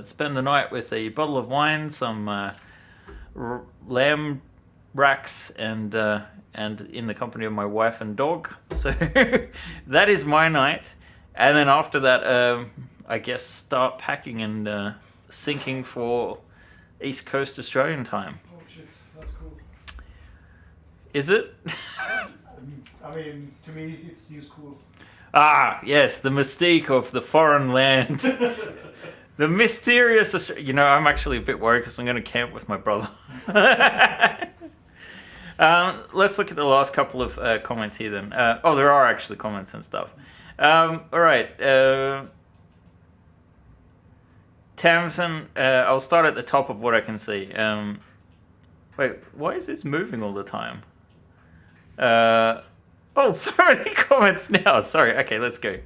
[SPEAKER 1] spend the night with a bottle of wine, some lamb racks, and in the company of my wife and dog. So that is my night. And then after that, I guess start packing and sinking for East Coast Australian time.
[SPEAKER 2] Oh shit, that's cool.
[SPEAKER 1] Is it?
[SPEAKER 2] I mean, to me, it seems cool.
[SPEAKER 1] Ah, yes, the mystique of the foreign land. The mysterious... You know, I'm actually a bit worried because I'm going to camp with my brother. Let's look at the last couple of comments here then. Oh, there are actually comments and stuff. All right. Tamsin, I'll start at the top of what I can see. Wait, why is this moving all the time? Oh, so many comments now. Sorry. Okay, let's go.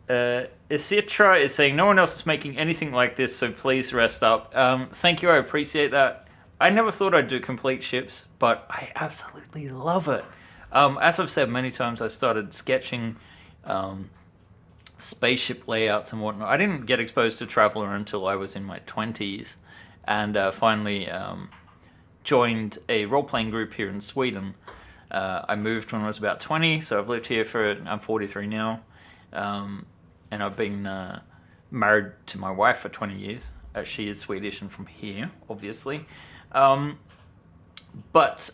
[SPEAKER 1] Isitra is saying, no one else is making anything like this, so please rest up. Thank you, I appreciate that. I never thought I'd do complete ships, but I absolutely love it. As I've said many times, I started sketching spaceship layouts and whatnot. I didn't get exposed to Traveller until I was in my 20s, and finally joined a role-playing group here in Sweden. I moved when I was about 20, so I've lived here I'm 43 now, and I've been married to my wife for 20 years. She is Swedish and from here, obviously. But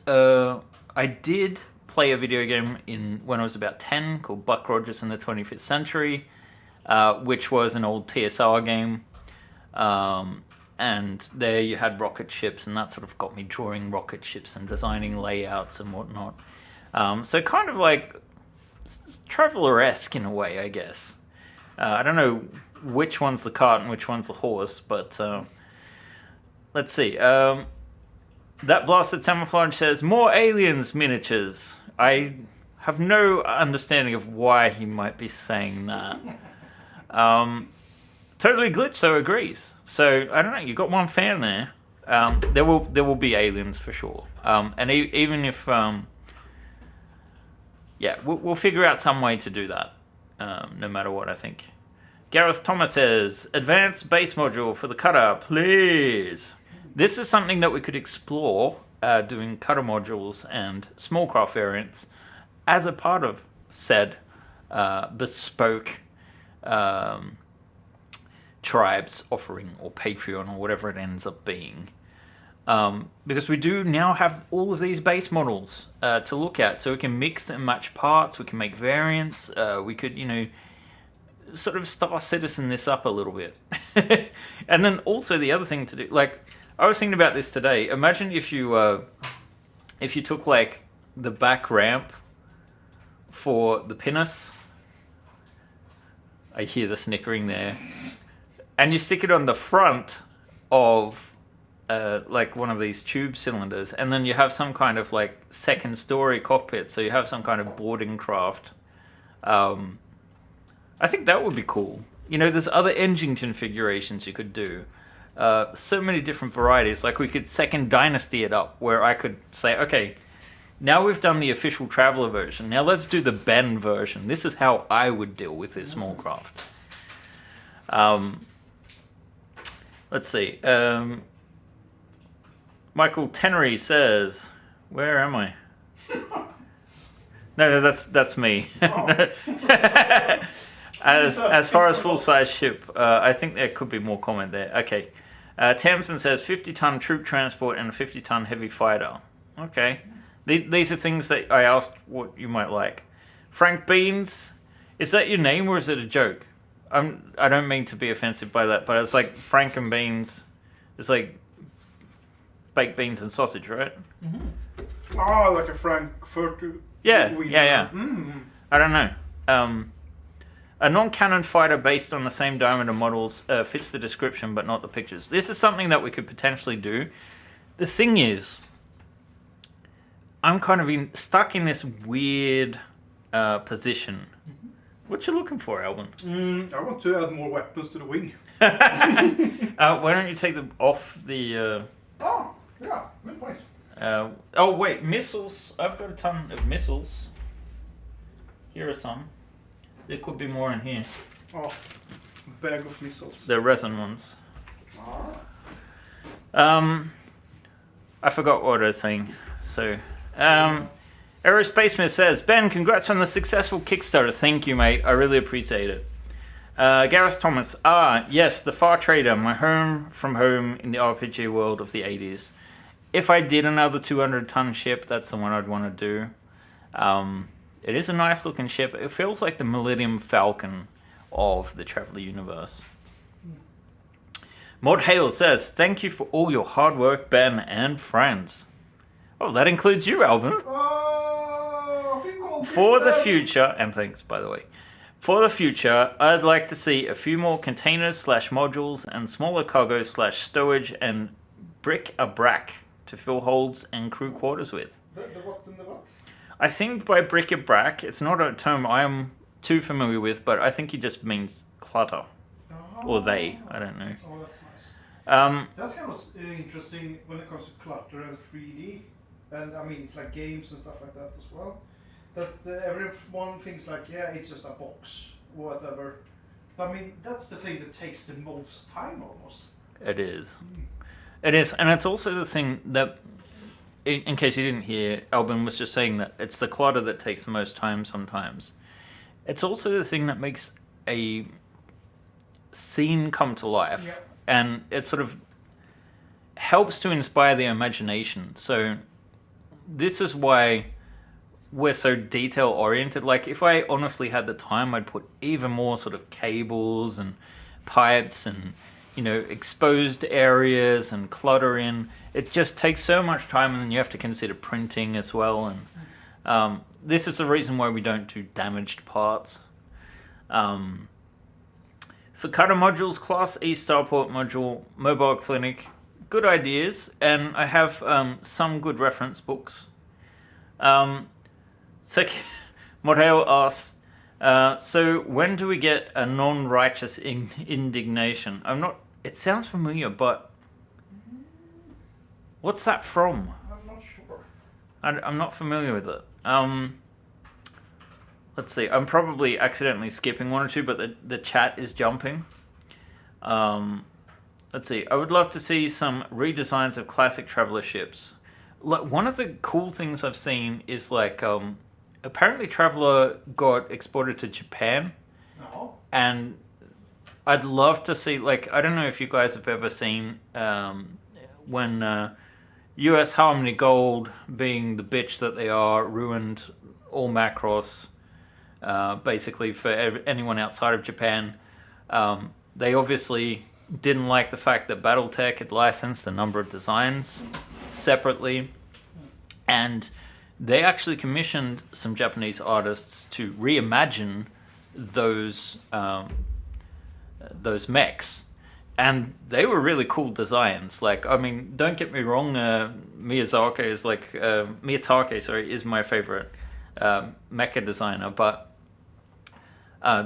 [SPEAKER 1] I did play a video game when I was about 10 called Buck Rogers in the 25th Century, which was an old TSR game. And there you had rocket ships, and that sort of got me drawing rocket ships and designing layouts and whatnot. So kind of like Traveller-esque in a way, I guess. I don't know which one's the cart and which one's the horse, but let's see. That blasted Samophlange says, more aliens miniatures. I have no understanding of why he might be saying that. Totally Glitch, though, agrees. So, I don't know, you got one fan there. There will be aliens for sure. And even if... yeah, we'll figure out some way to do that. No matter what, I think. Gareth Thomas says, advanced base module for the cutter, please. This is something that we could explore, doing cutter modules and small craft variants as a part of said bespoke tribes offering, or Patreon, or whatever it ends up being. Because we do now have all of these base models to look at, so we can mix and match parts, we can make variants, we could, you know, sort of Star Citizen this up a little bit. And then also the other thing to do, like, I was thinking about this today. Imagine if you took like the back ramp for the pinnace. I hear the snickering there, and you stick it on the front of like one of these tube cylinders, and then you have some kind of like second story cockpit. So you have some kind of boarding craft. I think that would be cool. You know, there's other engine configurations you could do. So many different varieties. Like we could second dynasty it up, where I could say, okay, now we've done the official Traveller version. Now let's do the Ben version. This is how I would deal with this small craft. Let's see. Michael Tenery says, where am I? No, that's me.
[SPEAKER 2] Oh.
[SPEAKER 1] As far as full-size ship, I think there could be more comment there. Okay. Tamsin says 50-ton troop transport and a 50-ton heavy fighter. Okay. These are things that I asked what you might like. Frank Beans, is that your name or is it a joke? I don't mean to be offensive by that, but it's like Frank and Beans. It's like baked beans and sausage, right?
[SPEAKER 2] Mm-hmm. Oh, like a Frankfurt.
[SPEAKER 1] Yeah.
[SPEAKER 2] Mm.
[SPEAKER 1] I don't know. A non-canon fighter based on the same diameter models fits the description, but not the pictures. This is something that we could potentially do. The thing is, I'm kind of stuck in this weird position. Mm-hmm. What you looking for, Alvin?
[SPEAKER 2] I want to add more weapons to the wing.
[SPEAKER 1] Why don't you take them off the...
[SPEAKER 2] Oh, yeah, good point.
[SPEAKER 1] Oh wait, missiles. I've got a ton of missiles. Here are some. There could be more in here.
[SPEAKER 2] Oh, bag of missiles.
[SPEAKER 1] The resin ones. I forgot what I was saying. So, Aerospace says, Ben, congrats on the successful Kickstarter. Thank you, mate. I really appreciate it. Gareth Thomas, yes, the Far Trader, my home from home in the RPG world of the 80s. If I did another 200-ton ship, that's the one I'd want to do. It is a nice looking ship. It feels like the Millennium Falcon of the Traveller universe. Mod Hale says, thank you for all your hard work, Ben and friends. Oh, that includes you, Alvin. For the future, and thanks, by the way. For the future, I'd like to see a few more containers/modules and smaller cargo/stowage and bric-a-brac to fill holds and crew quarters with.
[SPEAKER 2] The what and the what?
[SPEAKER 1] I think by bric-a-brac, it's not a term I am too familiar with, but I think he just means clutter. Or they, I don't know.
[SPEAKER 2] Oh, that's nice. That's kind of interesting when it comes to clutter and 3D. And I mean, it's like games and stuff like that as well. That everyone thinks like, yeah, it's just a box, whatever. But I mean, that's the thing that takes the most time almost.
[SPEAKER 1] It is. It is. And it's also the thing that, in case you didn't hear, Albin was just saying that it's the clutter that takes the most time sometimes. It's also the thing that makes a scene come to life.
[SPEAKER 2] Yep.
[SPEAKER 1] And it sort of helps to inspire the imagination. So this is why we're so detail oriented. Like if I honestly had the time, I'd put even more sort of cables and pipes and, you know, exposed areas and clutter in. It just takes so much time, and then you have to consider printing as well. And this is the reason why we don't do damaged parts. For cutter modules, Class E Starport module, Mobile Clinic, good ideas, and I have some good reference books. Model asks, so when do we get a non-righteous indignation? It sounds familiar, but what's that from?
[SPEAKER 2] I'm not sure.
[SPEAKER 1] I'm not familiar with it. Let's see, I'm probably accidentally skipping one or two, but the chat is jumping. Let's see, I would love to see some redesigns of classic Traveller ships. One of the cool things I've seen is like, apparently Traveller got exported to Japan.
[SPEAKER 2] Oh.
[SPEAKER 1] And I'd love to see, like, I don't know if you guys have ever seen when US Harmony Gold, being the bitch that they are, ruined all Macross, basically for anyone outside of Japan. They obviously didn't like the fact that Battletech had licensed a number of designs separately, and they actually commissioned some Japanese artists to reimagine those mechs, and they were really cool designs. Like, I mean, don't get me wrong, Miyatake is my favorite mecha designer, but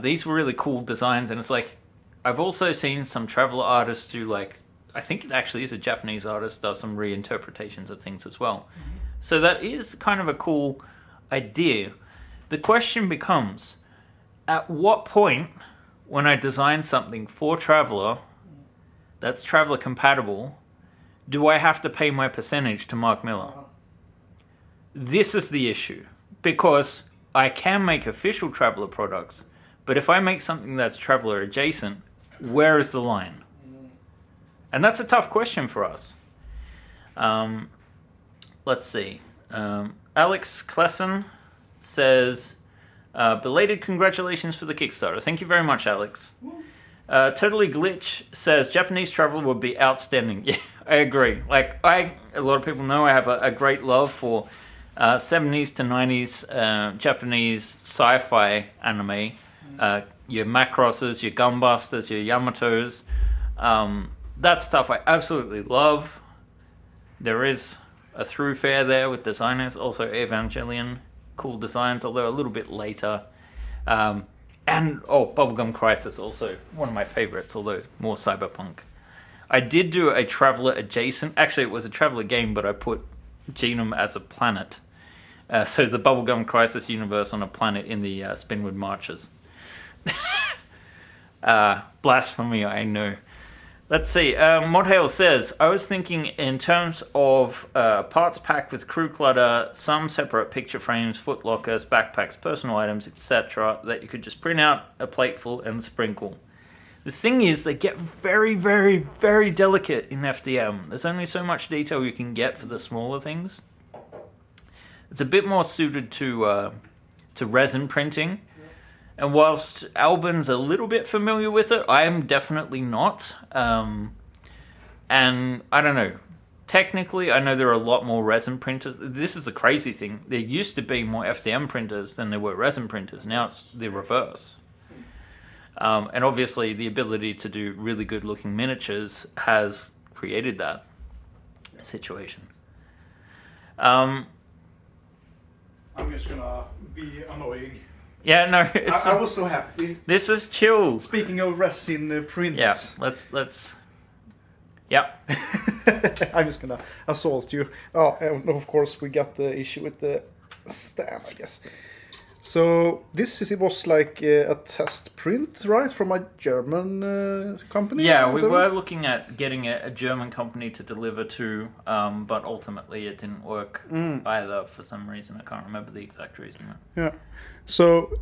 [SPEAKER 1] these were really cool designs. And it's like, I've also seen some Traveller artists do, like, I think it actually is a Japanese artist, does some reinterpretations of things as well. Mm-hmm. So that is kind of a cool idea. The question becomes, at what point, when I design something for Traveller that's Traveller compatible, do I have to pay my percentage to Mark Miller? This is the issue, because I can make official Traveller products, but if I make something that's Traveller adjacent, where is the line? And that's a tough question for us. Let's see. Alex Klesson says, belated congratulations for the Kickstarter. Thank you very much, Alex. Totally Glitch says, Japanese Traveller would be outstanding. Yeah, I agree. Like, a lot of people know I have a great love for 70s to 90s Japanese sci-fi anime. Your Macrosses, your Gunbusters, your Yamatos. That stuff I absolutely love. There is a Throughfare there with designers. Also Evangelion, cool designs, although a little bit later. And Bubblegum Crisis, also one of my favorites, although more cyberpunk. I did do a Traveller adjacent. Actually, it was a Traveller game, but I put genome as a planet. So the Bubblegum Crisis universe on a planet in the Spinwood Marches. Blasphemy, I know. Let's see. Modhale says, I was thinking in terms of parts pack with crew clutter, some separate picture frames, foot lockers, backpacks, personal items, etc. that you could just print out a plateful and sprinkle. The thing is, they get very, very, very delicate in FDM. There's only so much detail you can get for the smaller things. It's a bit more suited to resin printing. And whilst Albin's a little bit familiar with it, I am definitely not. And I don't know. Technically, I know there are a lot more resin printers. This is the crazy thing. There used to be more FDM printers than there were resin printers. Now it's the reverse. And obviously, the ability to do really good-looking miniatures has created that situation.
[SPEAKER 2] I'm just gonna be annoying.
[SPEAKER 1] Yeah, no,
[SPEAKER 2] I was so happy.
[SPEAKER 1] This is chill.
[SPEAKER 2] Speaking of resin prints.
[SPEAKER 1] Yeah, let's. Yeah.
[SPEAKER 2] I'm just gonna assault you. Oh, and of course we got the issue with the stamp, I guess. So it was like a test print, right, from a German company?
[SPEAKER 1] Yeah, we were looking at getting a German company to deliver to, but ultimately it didn't work either for some reason. I can't remember the exact reason.
[SPEAKER 2] Yeah. So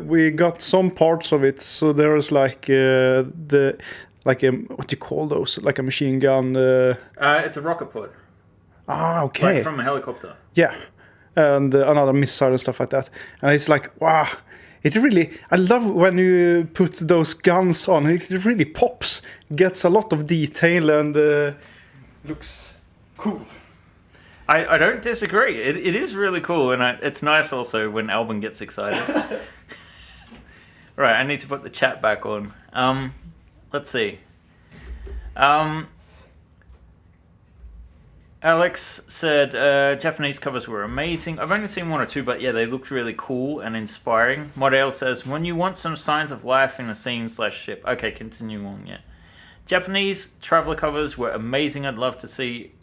[SPEAKER 2] we got some parts of it. So there was like what do you call those? Like a machine gun.
[SPEAKER 1] It's a rocket pod.
[SPEAKER 2] Ah, okay.
[SPEAKER 1] Like from a helicopter.
[SPEAKER 2] Yeah. And another missile and stuff like that. And it's like, wow, I love when you put those guns on, it really pops, gets a lot of detail and looks cool.
[SPEAKER 1] I don't disagree. It is really cool, and it's nice also when Albin gets excited. Right, I need to put the chat back on. Let's see. Alex said Japanese covers were amazing. I've only seen one or two, but yeah, they looked really cool and inspiring. Modale says, when you want some signs of life in a scene/ship. Okay, continue on, yeah. Japanese traveler covers were amazing. I'd love to see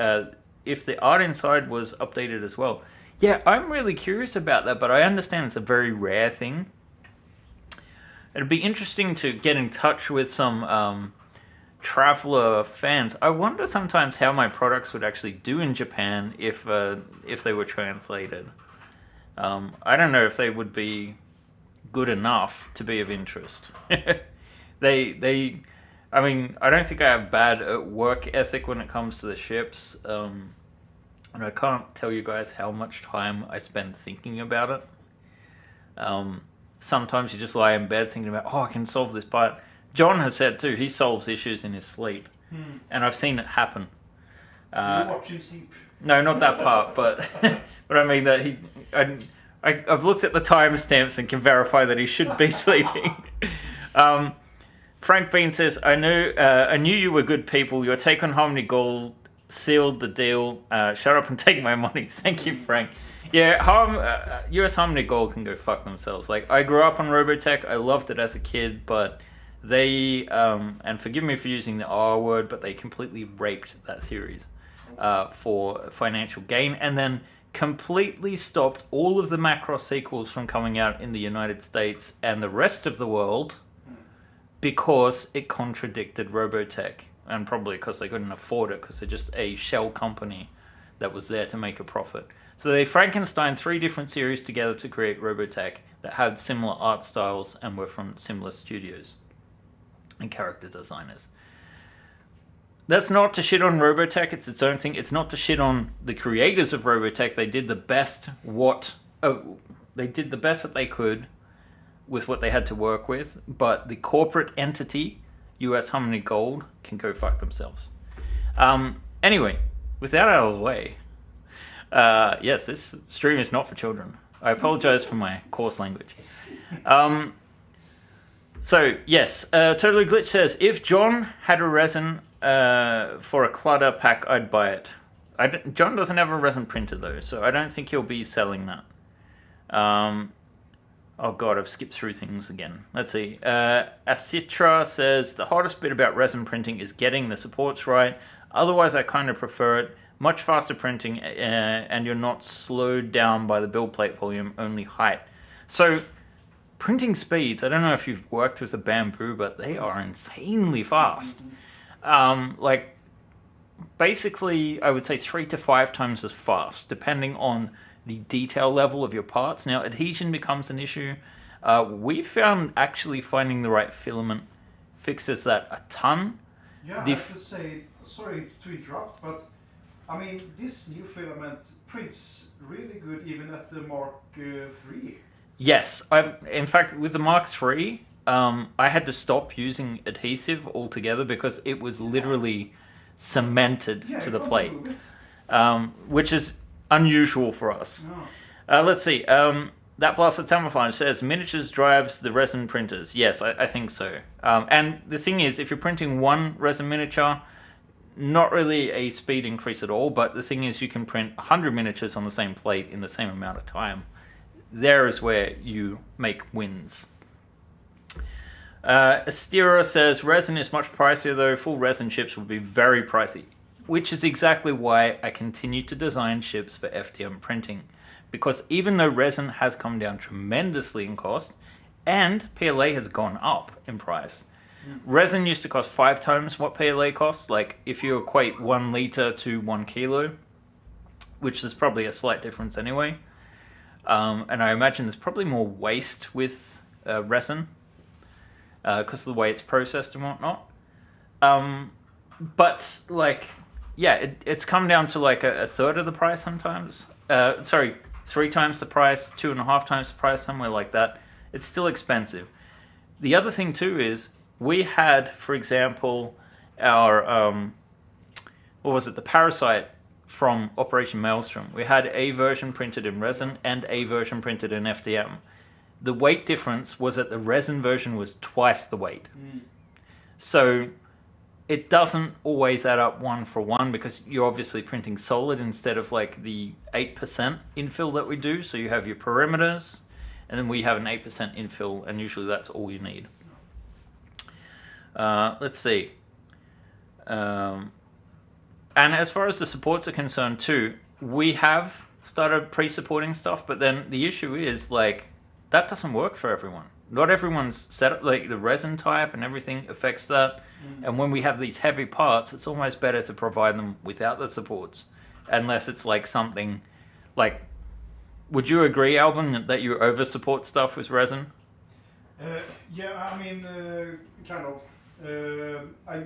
[SPEAKER 1] if the art inside was updated as well. Yeah, I'm really curious about that, but I understand it's a very rare thing. It'd be interesting to get in touch with some traveler fans. I wonder sometimes how my products would actually do in Japan if they were translated. I don't know if they would be good enough to be of interest. I mean, I don't think I have bad work ethic when it comes to the ships. And I can't tell you guys how much time I spend thinking about it. Sometimes you just lie in bed thinking about, I can solve this part. John has said too, he solves issues in his sleep. And I've seen it happen.
[SPEAKER 2] You watch him sleep?
[SPEAKER 1] No, not that part, but I mean that I've looked at the timestamps and can verify that he should be sleeping. Frank Bean says, I knew you were good people. Your take on Harmony Gold sealed the deal. Shut up and take my money. Thank you, Frank. Yeah, US Harmony Gold can go fuck themselves. Like, I grew up on Robotech. I loved it as a kid, but they, and forgive me for using the R word, but they completely raped that series for financial gain, and then completely stopped all of the Macross sequels from coming out in the United States and the rest of the world because it contradicted Robotech, and probably because they couldn't afford it because they're just a shell company that was there to make a profit. So they Frankenstein 3 different series together to create Robotech that had similar art styles and were from similar studios and character designers. That's not to shit on Robotech, it's its own thing. It's not to shit on the creators of Robotech. They did the best that they could with what they had to work with, but the corporate entity, US Harmony Gold, can go fuck themselves. Anyway, with that out of the way, yes, this stream is not for children. I apologize for my coarse language. So, yes, Totally Glitch says, if John had a resin for a clutter pack, I'd buy it. John doesn't have a resin printer, though, so I don't think he'll be selling that. Oh god, I've skipped through things again. Let's see. Asitra says, the hardest bit about resin printing is getting the supports right. Otherwise, I kind of prefer it, much faster printing, and you're not slowed down by the build plate volume, only height. So printing speeds, I don't know if you've worked with a bamboo, but they are insanely fast. Like basically I would say 3 to 5 times as fast, depending on the detail level of your parts. Now adhesion becomes an issue. We found actually finding the right filament fixes that a ton.
[SPEAKER 2] Yeah, I have to say, sorry to interrupt, but I mean, this new filament prints really good even at the Mark III.
[SPEAKER 1] Yes, in fact, with the Mark III, I had to stop using adhesive altogether because it was literally cemented to the plate, which is unusual for us. No. Let's see. That blasted Samophlange says miniatures drives the resin printers. Yes, I think so. And the thing is, if you're printing one resin miniature, not really a speed increase at all, but the thing is you can print 100 miniatures on the same plate in the same amount of time. There is where you make wins. Astera says resin is much pricier though. Full resin chips would be very pricey, which is exactly why I continue to design chips for FDM printing. Because even though resin has come down tremendously in cost and PLA has gone up in price, resin used to cost 5 times what PLA costs. Like if you equate 1 liter to 1 kilo, which is probably a slight difference anyway. And I imagine there's probably more waste with resin because of the way it's processed and whatnot. But like, yeah, it's come down to like a third of the price sometimes. Sorry, 3 times the price, 2.5 times the price, somewhere like that. It's still expensive. The other thing too is we had, for example, our what was it? The Parasite from Operation Maelstrom. We had a version printed in resin and a version printed in FDM. The weight difference was that the resin version was twice the weight. So it doesn't always add up 1 for 1 because you're obviously printing solid instead of like the 8% infill that we do. So you have your perimeters and then we have an 8% infill and usually that's all you need. Let's see. And as far as the supports are concerned too, we have started pre-supporting stuff, but then the issue is like that doesn't work for everyone. Not everyone's set up, like the resin type and everything affects that. And when we have these heavy parts, it's almost better to provide them without the supports, unless it's like something like, would you agree, Alban, that you over support stuff with resin?
[SPEAKER 2] Yeah, I mean, kind of. I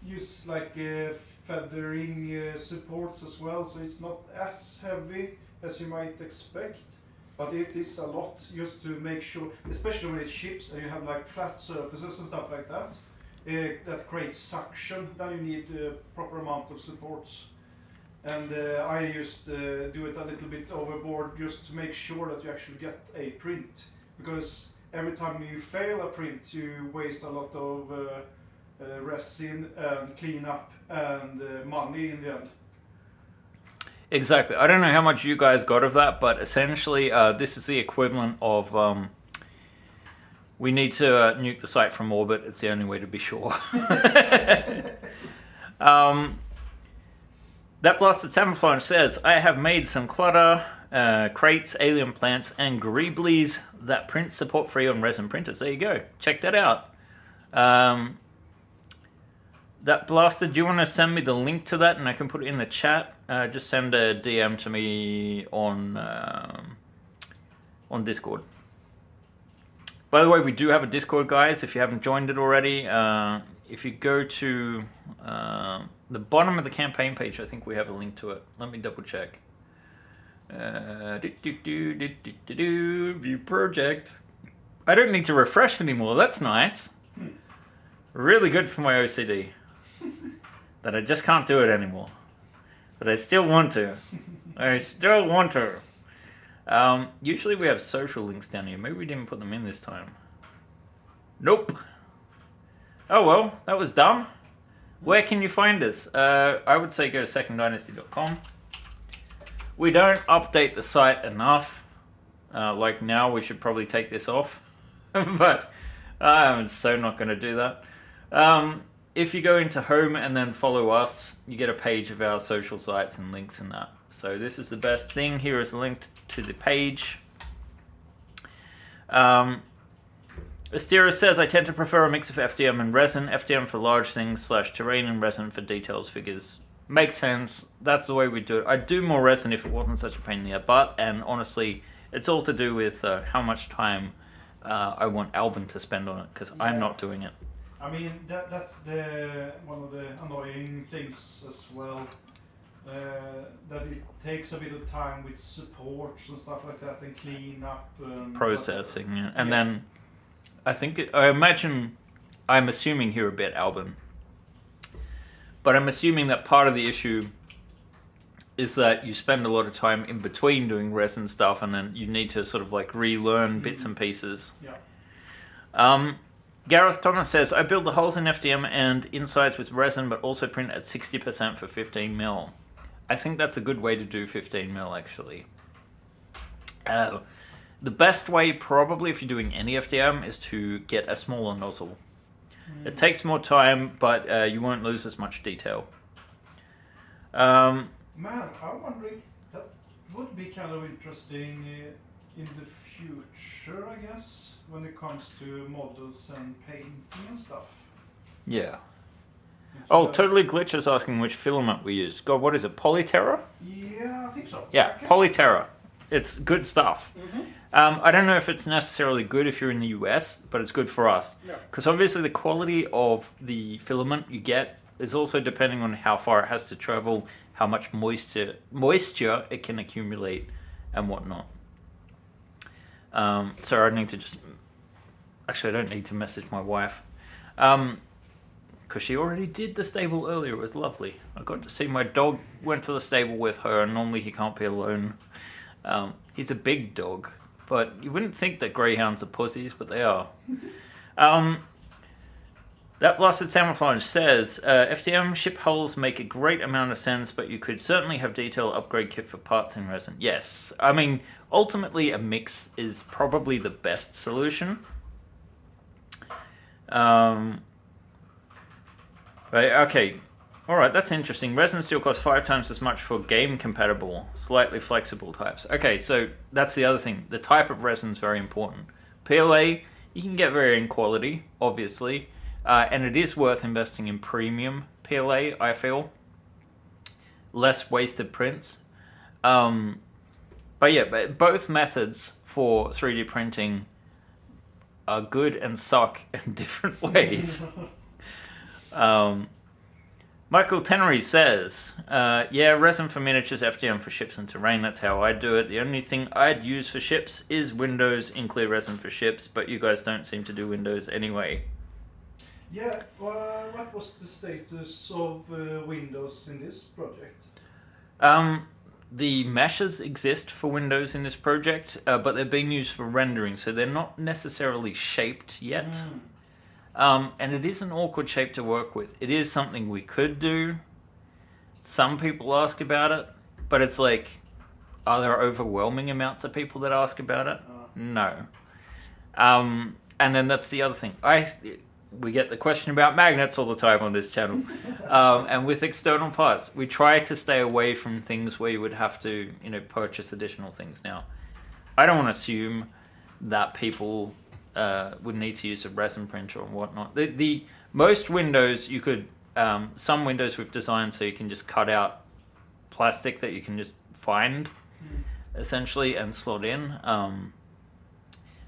[SPEAKER 2] use like feathering supports as well, so it's not as heavy as you might expect, but it is a lot just to make sure, especially when it ships and you have like flat surfaces and stuff like that, that creates suction. Then you need a proper amount of supports. And I just do it a little bit overboard just to make sure that you actually get a print, because every time you fail a print you waste a lot of resin and cleanup and money in the end.
[SPEAKER 1] Exactly. I don't know how much you guys got of that, but essentially this is the equivalent of we need to nuke the site from orbit. It's the only way to be sure. That blasted Samophlange says, I have made some clutter, crates, alien plants, and greeblies that print support free on resin printers. There you go. Check that out. That blasted, do you want to send me the link to that and I can put it in the chat? Just send a DM to me on Discord. By the way, we do have a Discord, guys, if you haven't joined it already. If you go to the bottom of the campaign page, I think we have a link to it. Let me double check. View project. I don't need to refresh anymore. That's nice. Really good for my OCD. That I just can't do it anymore. But I still want to. I still want to. Usually we have social links down here. Maybe we didn't put them in this time. Nope. Oh well, that was dumb. Where can you find us? I would say go to seconddynasty.com. We don't update the site enough. Like now we should probably take this off. But I'm so not going to do that. if you go into home and then follow us, you get a page of our social sites and links and that. So this is the best thing. Here is linked to the page. Astera says, I tend to prefer a mix of FDM and resin. FDM for large things / terrain and resin for details, figures. Makes sense. That's the way we do it. I'd do more resin if it wasn't such a pain in the butt. And honestly, it's all to do with how much time I want Albin to spend on it, because I'm not doing it.
[SPEAKER 2] I mean, that's one of the annoying things as well. That it takes a bit of time with supports and stuff like that, and clean up.
[SPEAKER 1] Processing, yeah. And then I'm assuming here a bit, Albin. But I'm assuming that part of the issue is that you spend a lot of time in between doing resin stuff, and then you need to sort of like relearn bits and pieces.
[SPEAKER 2] Yeah.
[SPEAKER 1] Gareth Thomas says, I build the holes in FDM and insides with resin, but also print at 60% for 15mm. I think that's a good way to do 15mm, actually. The best way, probably, if you're doing any FDM, is to get a smaller nozzle. It takes more time, but you won't lose as much detail.
[SPEAKER 2] Man, I'm wondering, that would be kind of interesting in the future, I guess, when it comes to models and painting and stuff.
[SPEAKER 1] Yeah. Oh, Totally Glitch is asking which filament we use. God, what is it? Polyterra?
[SPEAKER 2] Yeah, I think so.
[SPEAKER 1] Yeah,
[SPEAKER 2] okay.
[SPEAKER 1] Polyterra. It's good stuff.
[SPEAKER 2] Mm-hmm.
[SPEAKER 1] I don't know if it's necessarily good if you're in the US, but it's good for us. Because obviously the quality of the filament you get is also depending on how far it has to travel, how much moisture it can accumulate, and whatnot. So I need to just... Actually, I don't need to message my wife. Because she already did the stable earlier. It was lovely. I got to see my dog went to the stable with her, and normally he can't be alone. He's a big dog, but you wouldn't think that greyhounds are pussies, but they are. That Blasted Samophlange says, FDM ship holes make a great amount of sense, but you could certainly have detail upgrade kit for parts in resin. Yes, I mean, ultimately a mix is probably the best solution. Right, okay. Alright, that's interesting. Resin still costs 5 times as much for game-compatible, slightly flexible types. Okay, so that's the other thing. The type of resin is very important. PLA, you can get varying quality, obviously. And it is worth investing in premium PLA, I feel. Less wasted prints. But yeah, both methods for 3D printing are good and suck in different ways. Michael Tenery says, yeah, resin for miniatures, FDM for ships and terrain, that's how I do it. The only thing I'd use for ships is Windows in clear resin for ships, but you guys don't seem to do Windows anyway.
[SPEAKER 2] Yeah, what was the status of Windows in this project?
[SPEAKER 1] The meshes exist for Windows in this project, but they're being used for rendering, so they're not necessarily shaped yet. And it is an awkward shape to work with. It is something we could do. Some people ask about it, but it's like, are there overwhelming amounts of people that ask about it? No. And then that's the other thing. We get the question about magnets all the time on this channel. And with external parts, we try to stay away from things where you would have to, purchase additional things. Now, I don't want to assume that people would need to use a resin printer or whatnot. The most Windows you could, some Windows we've designed so you can just cut out plastic that you can just find, essentially, and slot in.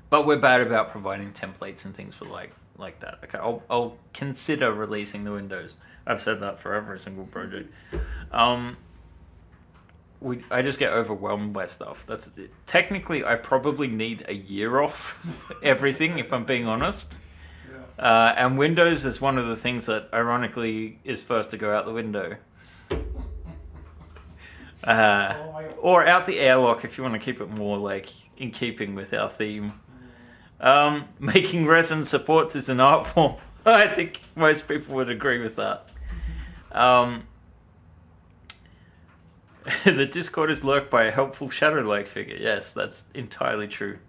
[SPEAKER 1] But we're bad about providing templates and things for like that. Okay, I'll consider releasing the Windows. I've said that for every single project. I just get overwhelmed by stuff. Technically, I probably need a year off everything, if I'm being honest. Yeah. And Windows is one of the things that, ironically, is first to go out the window. Or out the airlock, if you want to keep it more in keeping with our theme. Making resin supports is an art form. I think most people would agree with that. The Discord is lurked by a helpful shadow-like figure. Yes, that's entirely true.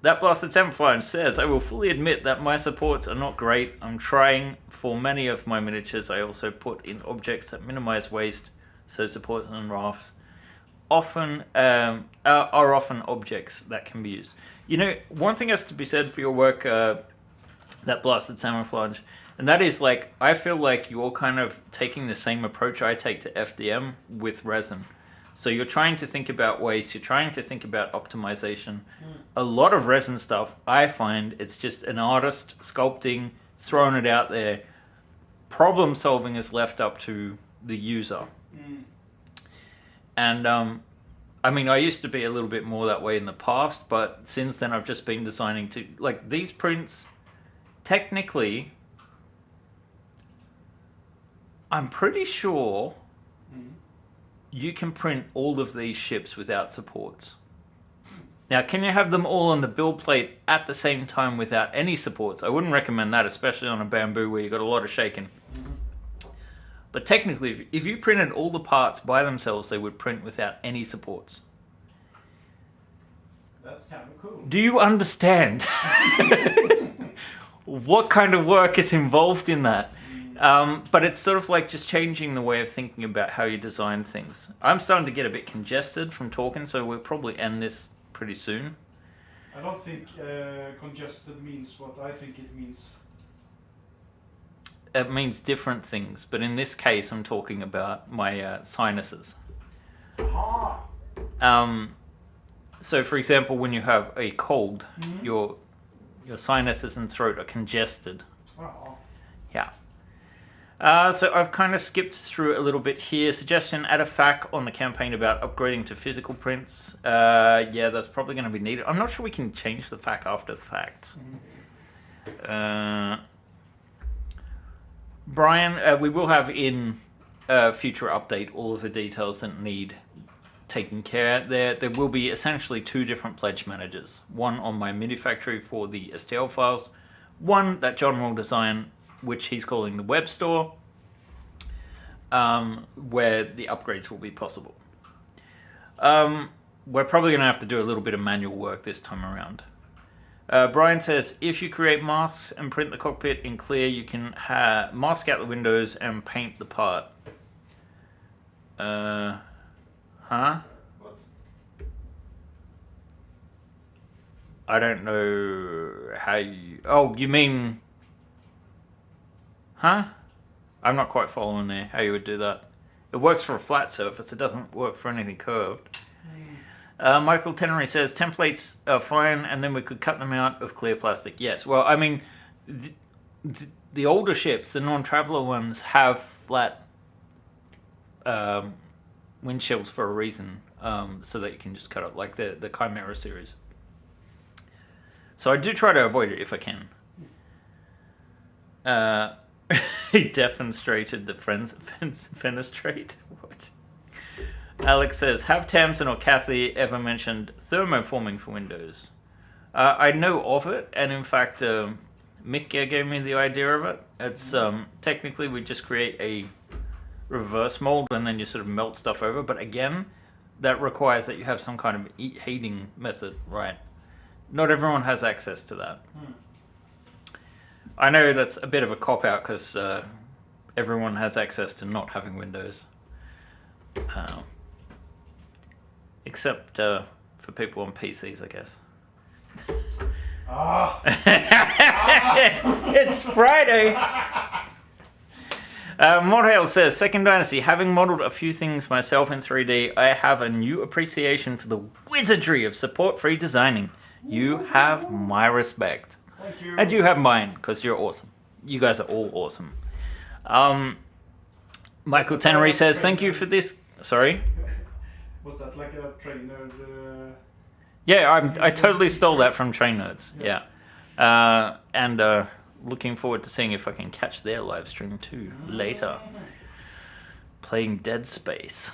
[SPEAKER 1] That Blasted Samophlange says, I will fully admit that my supports are not great. I'm trying. For many of my miniatures, I also put in objects that minimize waste, so supports and rafts often are often objects that can be used. You know, one thing has to be said for your work, that Blasted Samophlange, and that is, like, I feel like you're kind of taking the same approach I take to FDM with resin. So you're trying to think about waste, you're trying to think about optimization. A lot of resin stuff, I find, it's just an artist sculpting, throwing it out there. Problem solving is left up to the user. And, I mean, I used to be a little bit more that way in the past, but since then I've just been designing to, like, these prints, technically, I'm pretty sure you can print all of these ships without supports. Now, can you have them all on the build plate at the same time without any supports? I wouldn't recommend that, especially on a bamboo where you've got a lot of shaking. But technically, if you printed all the parts by themselves, they would print without any supports.
[SPEAKER 2] That's kind of cool.
[SPEAKER 1] Do you understand what kind of work is involved in that? But it's sort of like just changing the way of thinking about how you design things. I'm starting to get a bit congested from talking, so we'll probably end this pretty soon.
[SPEAKER 2] I don't think congested means what I think it means.
[SPEAKER 1] It means different things, but in this case, I'm talking about my sinuses. So, for example, when you have a cold, your sinuses and throat are congested. Yeah. So I've kind of skipped through a little bit here. Suggestion, add a FAQ on the campaign about upgrading to physical prints. Yeah, that's probably going to be needed. I'm not sure we can change the FAQ after the fact. Brian, we will have in a future update all of the details that need taken care of. There will be essentially two different pledge managers. One on my mini factory for the STL files. One that John will design, which he's calling the web store, where the upgrades will be possible. We're probably going to have to do a little bit of manual work this time around. Brian says, if you create masks and print the cockpit in clear, you can mask out the windows and paint the part. Huh?
[SPEAKER 2] What?
[SPEAKER 1] I don't know how you... Oh, you mean... Huh? I'm not quite following there, how you would do that. It works for a flat surface, it doesn't work for anything curved. Michael Tenery says, templates are fine, and then we could cut them out of clear plastic. Yes, well, I mean, the older ships, the non-traveler ones, have flat windshields for a reason, so that you can just cut it, like the Chimera series. So I do try to avoid it if I can. He demonstrated the fenestrate. What? Alex says, have Tamsin or Kathy ever mentioned thermoforming for Windows? I know of it, and in fact, Mick gave me the idea of it. It's technically we just create a reverse mold and then you sort of melt stuff over. But again, that requires that you have some kind of heating method, right? Not everyone has access to that. I know that's a bit of a cop-out because everyone has access to not having Windows. Except for people on PCs, I guess. It's Friday! Modhale says, Second Dynasty, having modelled a few things myself in 3D, I have a new appreciation for the wizardry of support-free designing. You have my respect.
[SPEAKER 2] Thank you.
[SPEAKER 1] And you have mine, because you're awesome. You guys are all awesome. Michael Tenery says, thank you for this... Sorry?
[SPEAKER 2] Was that like a trainer?
[SPEAKER 1] Yeah, I totally stole that from Train Nerds. Yeah. And looking forward to seeing if I can catch their live stream too later. Playing Dead Space.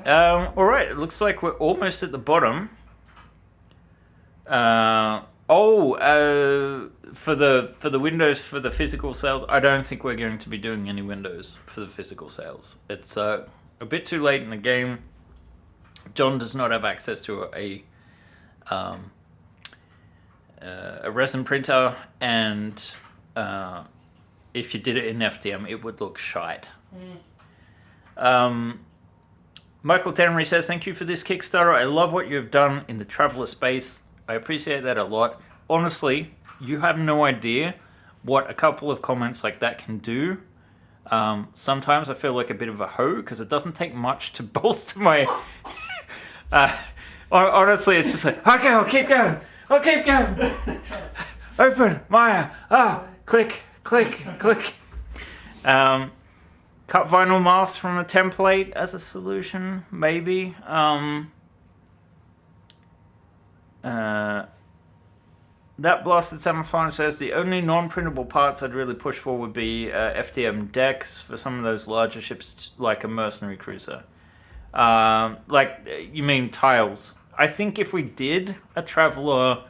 [SPEAKER 1] Alright, it looks like we're almost at the bottom. For the Windows for the physical sales, I don't think we're going to be doing any Windows for the physical sales. It's a bit too late in the game. a resin printer, and if you did it in FDM, it would look shite. Michael Tenry says, thank you for this Kickstarter. I love what you've done in the traveler space. I appreciate that a lot. Honestly, you have no idea what a couple of comments like that can do. Sometimes I feel like a bit of a hoe because it doesn't take much to bolster my... honestly, it's just like, okay, I'll keep going. Open, Maya. Click, click, click. Cut vinyl masks from a template as a solution, maybe. That blasted Samophlange says the only non-printable parts I'd really push for would be FDM decks for some of those larger ships, like a mercenary cruiser. Like, you mean tiles? I think if we did a traveler,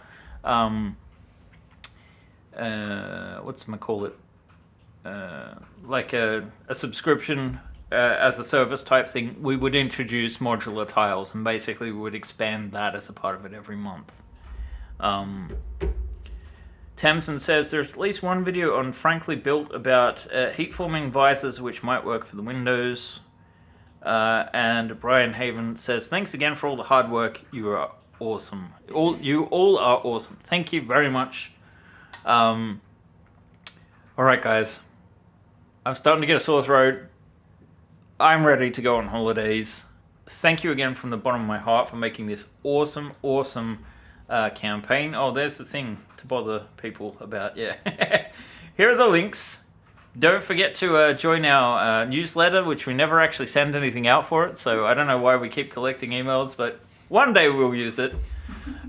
[SPEAKER 1] like a subscription as a service type thing, we would introduce modular tiles, and basically we would expand that as a part of it every month. Tamsin says there's at least one video on Frankly Built about heat forming visors which might work for the windows. And Brian Haven says, thanks again for all the hard work. You are awesome. You all are awesome. Thank you very much. Alright guys, I'm starting to get a sore throat. I'm ready to go on holidays. Thank you again from the bottom of my heart for making this awesome campaign. Oh, there's the thing to bother people about. Yeah. Here are the links. Don't forget to join our newsletter, which we never actually send anything out for it, so I don't know why we keep collecting emails, but one day we'll use it.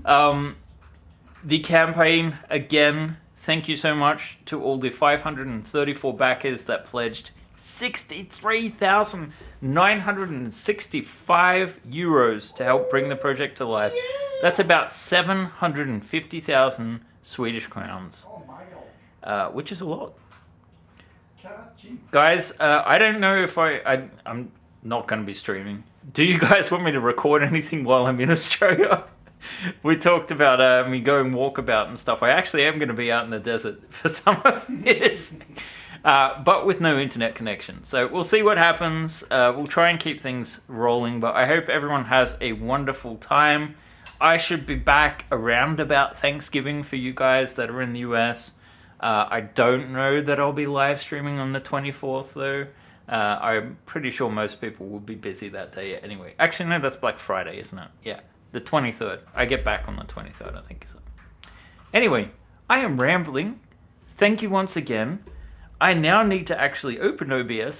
[SPEAKER 1] The campaign, again, thank you so much to all the 534 backers that pledged 63,965 euros to help bring the project to life. That's about 750,000 Swedish crowns, which is a lot. Guys, I don't know if I'm not going to be streaming. Do you guys want me to record anything while I'm in Australia? We talked about me going walkabout and stuff. I actually am going to be out in the desert for some of this, but with no internet connection. So we'll see what happens. We'll try and keep things rolling, but I hope everyone has a wonderful time. I should be back around about Thanksgiving for you guys that are in the US. I don't know that I'll be live streaming on the 24th though. I'm pretty sure most people will be busy that day anyway. Actually, no, that's Black Friday, isn't it? Yeah, the 23rd. I get back on the 23rd, I think so. Anyway, I am rambling. Thank you once again. I now need to actually open OBS.